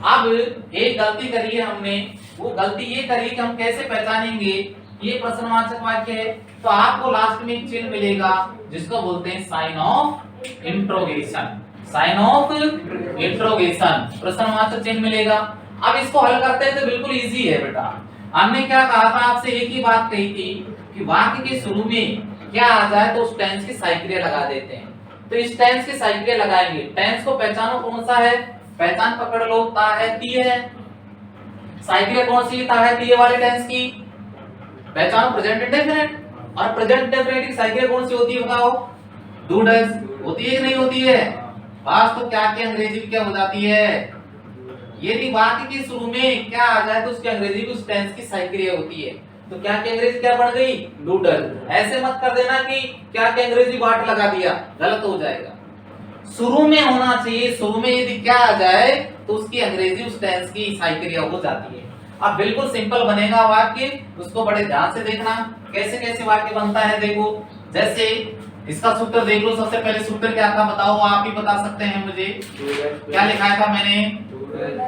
अब एक गलती करी है हमने, वो गलती ये करी कि हम कैसे पहचानेंगे ये प्रश्नवाचक वाक्य है। तो आपको लास्ट में एक चिन्ह मिलेगा जिसको बोलते हैं sign of interrogation. Sign of interrogation, प्रश्नवाचक चिन्ह मिलेगा। अब इसको हल करते हैं तो बिल्कुल इजी है बेटा। हमने क्या कहा था आपसे? एक ही बात कही थी कि वाक्य के शुरू में क्या आ जाए तो उस टेंस की साइक्रिया लगा देते हैं। तो इस टेंस की साइक्रिया लगाएंगे। टेंस को पहचानो कौन सा है? पहचान पकड़ लो, ता है ती है। साइक्रिया कौन सी? ता है ती वाले टेंस की पहचानो, प्रेजेंट इंडेफिनिट। और प्रेजेंट इंडेफिनिट की साइक्रिया कौन सी होती है बताओ? डू डज होती है कि नहीं होती है? पास तो क्या की अंग्रेजी क्या हो जाती है? यदि वाक्य के शुरू में क्या आ जाए तो उसकी अंग्रेजी की उस टेंस की साइक्रिया होती है। तो क्या की अंग्रेजी क्या बन गई? Do does. ऐसे मत कर देना कि क्या की अंग्रेजी वाट लगा दिया, गलत हो जाएगा। शुरू में होना चाहिए, शुरू में यदि क्या आ जाए तो उसकी अंग्रेजी उस टेंस की साइक्रिया हो जाती है। अब बिल्कुल सिंपल बनेगा वाक्य, उसको बड़े ध्यान से देखना कैसे कैसे वाक्य बनता है। देखो जैसे इसका सूत्र देख लो। सबसे पहले सूत्र क्या था बताओ, आप ही बता सकते हैं मुझे। क्या लिखाया था मैंने?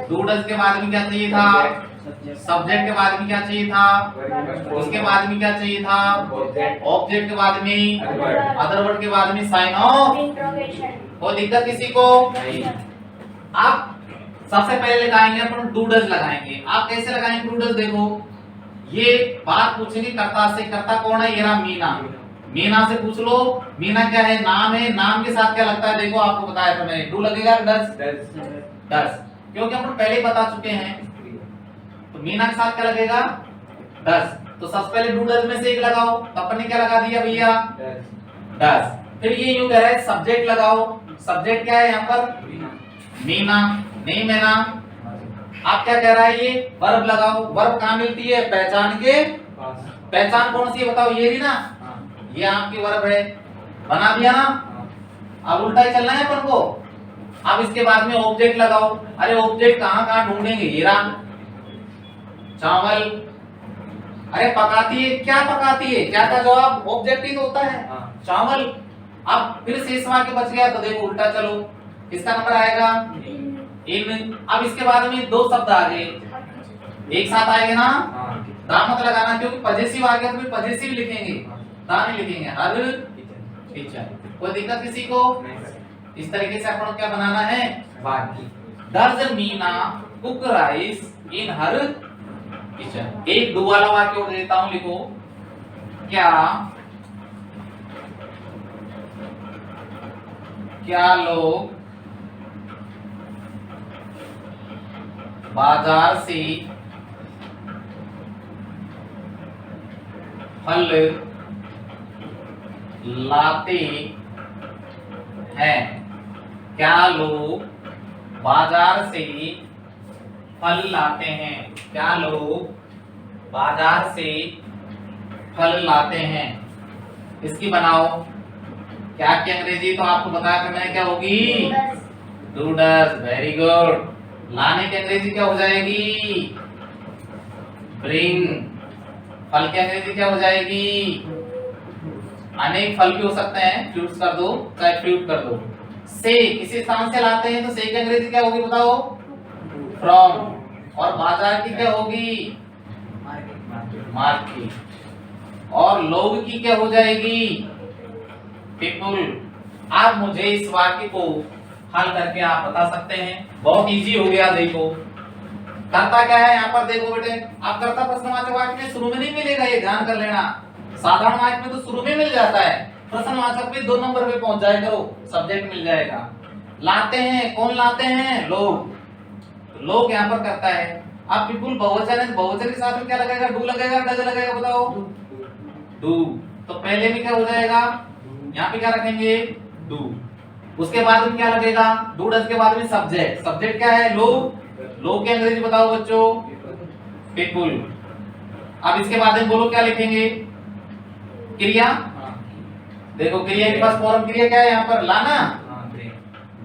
डू डज के बाद में क्या चाहिए था? सब्जेक्ट के बाद में क्या चाहिए था? उसके बाद में क्या चाहिए था? ऑब्जेक्ट के बाद में अदर वर्ड के बाद में साइन ऑफ। कोई दिक्कत किसी को? आप सबसे पहले लगाएंगे अपन डू डज लगाएंगे। आप कैसे लगाएंगे डू डज? देखो ये बात पूछेंगे कर्ता से। कर्ता कौन है? ये रहा मीना। मीना से पूछ लो मीना क्या है? नाम है। नाम के साथ क्या लगता है? देखो आपको बताया था मैंने, डू लगेगा डज? डज, क्योंकि हम पहले ही बता चुके हैं। तो मीना के साथ क्या लगेगा? डज। तो सबसे पहले डू डज में से एक लगाओ। तो अपन ने क्या लगा दिया भैया? डज। फिर ये यूं कह रहा है सब्जेक्ट लगाओ। सब्जेक्ट क्या है यहाँ पर? मीना। नहीं मैना। आप क्या कह रहा है? ये वर्ब लगाओ। वर्ब कहाँ मिलती है? पहचान के। पहचान कौन सी है बताओ? ये भी ना, ये आपकी वर्ब है। बना दिया ना? अब उल्टा ही चलना है अपन को। अब इसके बाद में ऑब्जेक्ट लगाओ। अरे ऑब्जेक्ट कहाँ कहाँ ढूंढेंगे? ये रहा चावल। अरे पकाती है, क्या पकाती है? क्या था जवाब? ऑब्जेक्ट ही तो होता है चावल। अब फिर शेष वाक्य बच गया, तो देखो उल्टा चलो, इसका नंबर आएगा इन। अब इसके बाद में दो शब्द आ गए, एक साथ आएंगे ना? दा मत लगाना, क्योंकि पजेसिव आ गया तो फिर पजेसिव लिखेंगे, दा नहीं लिखेंगे। हर किचन। कोई दिक्कत किसी को? इस तरीके से अपन क्या बनाना है? वाक्य। Does Meena cook rice in her kitchen. एक दो वाला वाक्य और देता हूं, लिखो। क्या लोग बाजार से फल लाते हैं? क्या लोग बाजार से फल लाते हैं? क्या लोग बाजार से फल लाते हैं? इसकी बनाओ। क्या की अंग्रेजी तो आपको बताया था मैंने, क्या होगी? Do does. Very good. लाने की अंग्रेजी क्या हो जाएगी? ब्रिंग। फल की अंग्रेजी क्या हो जाएगी? अनेक फल भी हो सकते हैं, फ्रूट्स कर दो चाहे फ्रूट कर दो। से किसी स्थान से लाते हैं तो से की अंग्रेजी क्या होगी बताओ? फ्रॉम। और बाजार की क्या होगी? मार्केट। और लोग की क्या हो जाएगी? पीपुल। आप मुझे इस वाक्य को हल करके आप बता सकते हैं। बहुत इजी हो गया। देखो कर्ता क्या है यहाँ पर? देखो बेटे, आप कर्ता प्रश्नवाचक वाक्य में शुरू में नहीं मिलेगा, ये ध्यान कर लेना। साधारण वाक्य में तो शुरू में मिल जाता है, प्रश्नवाचक में 2 नंबर पे पहुंच जाए करो, सब्जेक्ट मिल जाएगा। लाते हैं, कौन लाते हैं? लोग। लोग यहाँ पर करता है। अब पीपुल बहुवचन है, बहुवचन के साथ में क्या लगेगा? डू लगेगा, डज लगेगा बताओ? डू। तो पहले में क्या हो जाएगा? यहाँ पे क्या रखेंगे? डू। उसके बाद में क्या लगेगा? डू डज के बाद में सब्जेक्ट। सब्जेक्ट क्या है? लोग। लोग की अंग्रेजी बताओ बच्चों? पीपुल। अब इसके बाद में बोलो क्या लिखेंगे? क्रिया। देखो क्रिया के पास फॉर्म क्रिया क्या है यहाँ पर? लाना।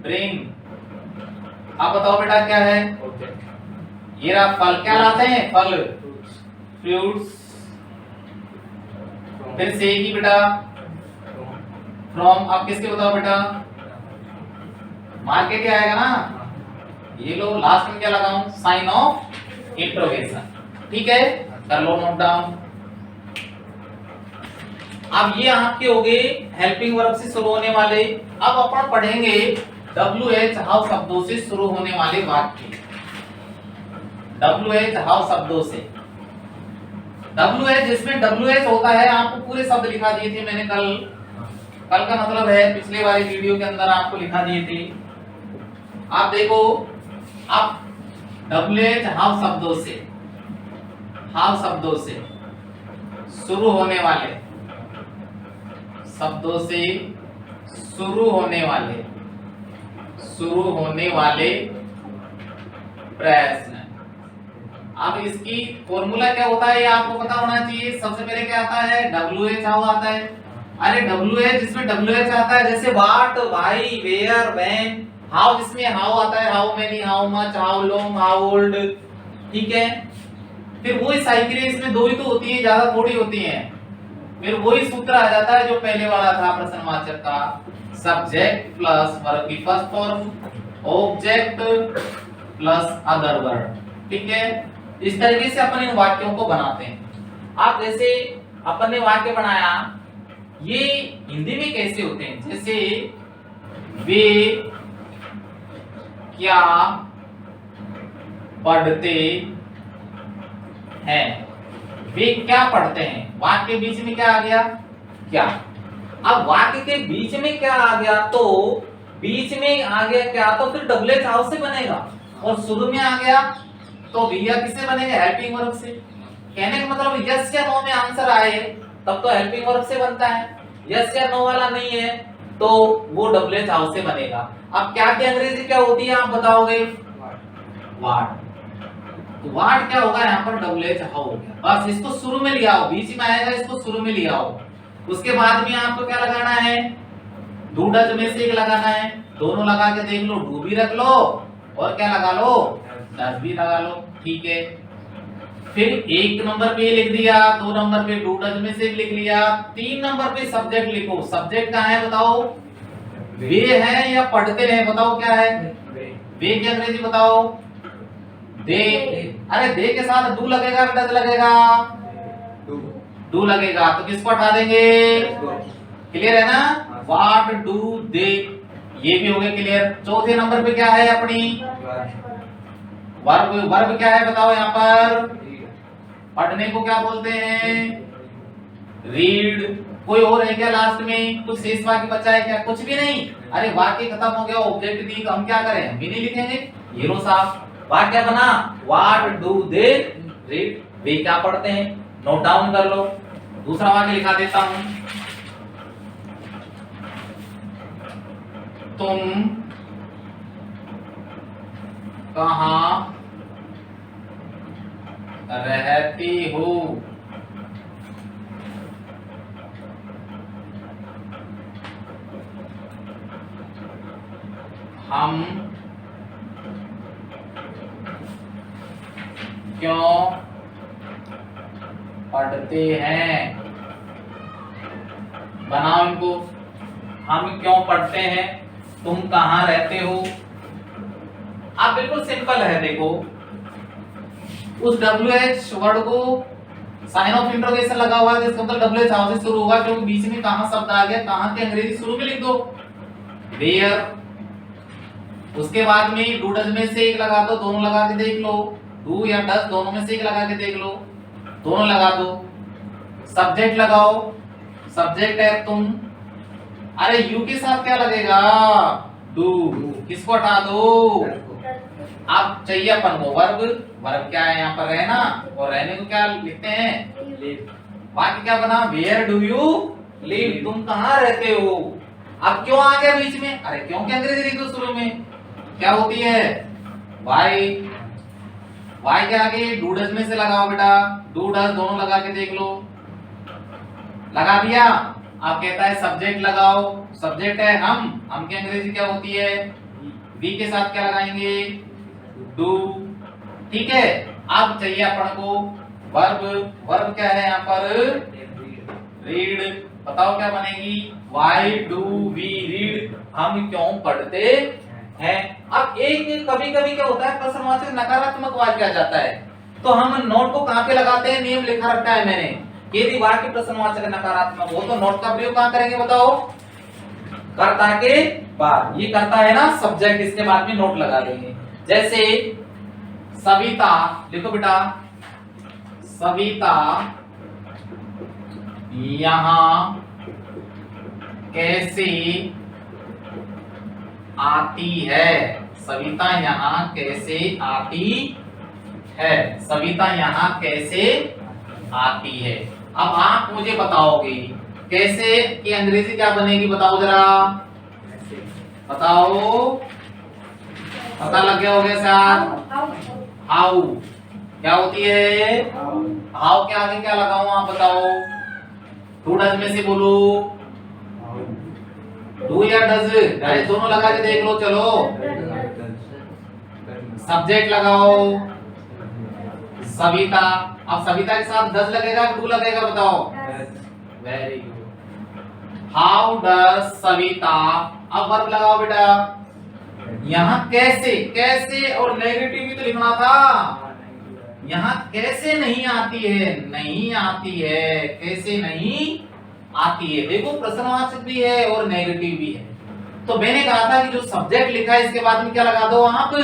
ब्रिंग। अब बताओ बेटा क्या है? ये रहा फल। क्या लाते हैं? फल, फ्रूट्स। फिर से की बेटा फ्रॉम। अब किसके बताओ बेटा? मार्केट ही आएगा ना? ये लो लास्ट में क्या लगाऊं? Sign of interrogation. ठीक है, कर लो नोट डाउन। अब ये आपके हो गए हेल्पिंग वर्ब से शुरू होने वाले। अब अपन पढ़ेंगे WH हाउ शब्दों से शुरू होने वाले वाक्य। WH हाउ शब्दों से। WH जिसमें WH होता है, आपको पूरे शब्द लिखा दिए थे मैंने कल का मतलब है पिछले वाले वीडियो के अंदर आपको लिखा दिए थे। आप देखो, अब WH हाउ शब्दों से, हाउ शब्दों से शुरू होने वाले, शब्दों से शुरू होने वाले प्रश्न। अब इसकी फॉर्मूला क्या होता है ये आपको पता होना चाहिए। सबसे पहले क्या आता है? WH हाउ आता है। अरे WH जिसमें WH आता है, जैसे what, why, where, when. How जिसमें हाउ आता है, how many, how much, how long, how old. ठीक है, फिर वही साइकिल इसमें 2 ही तो होती है, ज्यादा थोड़ी होती है। फिर वही सूत्र आ जाता है जो पहले वाला था प्रश्नवाचक का, सब्जेक्ट प्लस वर्ब की first form, object plus other verb. ठीक है, इस तरीके से अपन इन वाक्यों को बनाते हैं। आप जैसे अपन ने वाक्य बनाया, ये हिंदी में कैसे होते हैं, जैसे वे क्या पढ़ते हैं, वे क्या पढ़ते हैं, वाक्य के बीच में क्या आ गया, क्या। अब वाक्य के बीच में क्या आ गया, तो बीच में आ गया क्या, तो फिर डबल एच हाउ से बनेगा, और शुरू में आ गया तो भैया किससे बनेगा, हेल्पिंग वर्ब से। कहने का मतलब यस या नो में आंसर आए तब तो हेल्पिंग वर्ब से बनता है, यस या नो वाला नहीं है तो वो डबल एच हाउ से बनेगा। अब क्या की अंग्रेजी क्या होती है आप बताओगे, वाट। वाट क्या होगा यहाँ पर, डबल एच हाउ हो गया। बस इसको शुरू में लिया आओ, बीच में आएगा इसको शुरू में लिया आओ। उसके बाद में आपको क्या लगाना है, डू डज में से एक लगाना है, दोनों लगा के देख लो, डू भी रख लो और क्या लगा लो, डज भी लगा लो। ठीक है, फिर एक नंबर पे लिख दिया, दो नंबर पे डू डज में से लिख लिया, तीन नंबर पे सब्जेक्ट लिखो। सब्जेक्ट कहाँ है बताओ, वे है या पढ़ते हैं, बताओ क्या है, वे की अंग्रेजी बताओ, दे। अरे दे के साथ डू लगेगा, डज लगेगा, डू लगेगा, तो किसको हटा देंगे, क्लियर है ना, व्हाट डू दे, ये भी हो गया क्लियर। चौथे नंबर पे क्या है अपनी वर्ब, वर्ब क्या है बताओ यहाँ पर, पढ़ने को क्या बोलते हैं, रीड। कोई और है क्या लास्ट में, कुछ शेष वाक्य बचा है क्या, कुछ भी नहीं। अरे वाक्य खत्म हो गया, ऑब्जेक्ट दी तो हम क्या करें, हम भी नहीं लिखेंगे, ये लो साफ। वाक्य बना, व्हाट डू दे रीड, वे क्या पढ़ते हैं, नोट डाउन कर लो। दूसरा वाक्य लिखा देता हूं, तुम कहां रहती हो, हम क्यों पढ़ते हैं, बनाओ इनको, हम क्यों पढ़ते हैं, तुम कहां रहते हो। आप बिल्कुल सिंपल है, देखो उस WH वर्ड को साइन ऑफ इंटरोगेशन लगा हुआ है, इसका मतलब WH हाउ से शुरू होगा, क्योंकि बीच में कहां शब्द आ गया, कहां की अंग्रेजी शुरू में लिख दो, वेयर। उसके बाद में डू डज में से एक लगा दो, दोनों लगा के देख लो, डू या डज दोनों में से एक लगा के देख लो, दोनों लगा दो। सब्जेक्ट लगाओ, सब्जेक्ट है तुम, अरे यू के साथ क्या लगेगा, डू, किसको हटा दो, अब चाहिए अपन को वर्ब। वर्ब क्या है यहाँ पर, रहना, और रहने को क्या लिखते हैं, लिव। वाक्य क्या बना, वेयर डू यू लिव, तुम कहाँ रहते हो। अब क्यों आ गया बीच में, अरे क्यों की अंग्रेजी लिख दो शुरू में, क्या होती है, वाई। वाई के आगे डू डज में से लगाओ बेटा, डू डज दोनों लगा के देख लो, लगा दिया। आप कहता है सब्जेक्ट लगाओ, सब्जेक्ट है हम की अंग्रेजी क्या होती है, वी के साथ क्या लगाएंगे, डू। ठीक है, अब चाहिए अपन को वर्ब। वर्ब क्या है यहाँ पर, रीड। बताओ क्या बनेगी, व्हाई डू वी रीड, हम क्यों पढ़ते हैं। अब एक कभी कभी क्या होता है, प्रश्नवाचक नकारात्मक वाक्य आ जाता है, तो हम नोट को कहाँ पे लगाते हैं, नियम लिखा रखा है मैंने, यदि वाक्य प्रश्नवाचक नकारात्मक हो तो नोट का प्रयोग कहाँ करेंगे बताओ, कर्ता के बाद। ये कर्ता है ना सब्जेक्ट, इसके बाद में नोट लगा देंगे। जैसे सविता लिखो बेटा, सविता यहाँ कैसे आती है, सविता यहाँ कैसे आती है, सविता यहाँ कैसे आती है। अब आप मुझे बताओगे कैसे की अंग्रेजी क्या बनेगी, बताओ जरा, बताओ, पता लग गया होगा शायद, हाउ क्या होती है, हाउ के आगे क्या लगाऊं आप बताओ, डू डज में से बोलो, डू या डज, अरे दोनों लगा के देख लो, चलो। सब्जेक्ट लगाओ सविता, अब सविता के साथ डज लगेगा डू लगेगा बताओ, very good. How does Savita, अब वर्ब लगाओ बेटा। यहाँ कैसे, कैसे और नेगेटिव भी तो लिखना था। यहाँ कैसे नहीं आती है, नहीं आती है, कैसे नहीं आती है। देखो प्रश्नवाचक भी है और नेगेटिव भी है। तो मैंने कहा था कि जो सब्जेक्ट लिखा है इसके बाद में क्या लगा दो आप,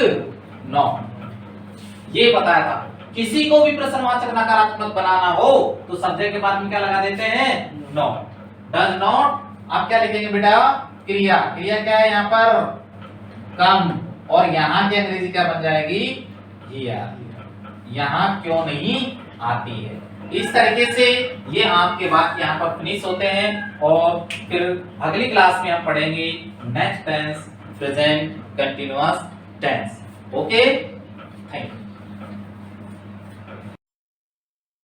नॉट। ये बताया था किसी को भी प्रश्नवाचक नकारात्मक बनाना हो तो सब्जेक्ट के बाद में क्या लगा देते हैं, नॉट। डज नॉट, आप क्या लिखेंगे बेटा, क्रिया। क्रिया क्या है यहाँ पर, कम, और यहाँ की अंग्रेजी क्या बन जाएगी, हियर। यहाँ क्यों नहीं आती है। इस तरीके से ये आपके वाक्य यहाँ पर फिनिश होते हैं और फिर अगली क्लास में हम पढ़ेंगे next tense, present continuous tense. Okay, thank you.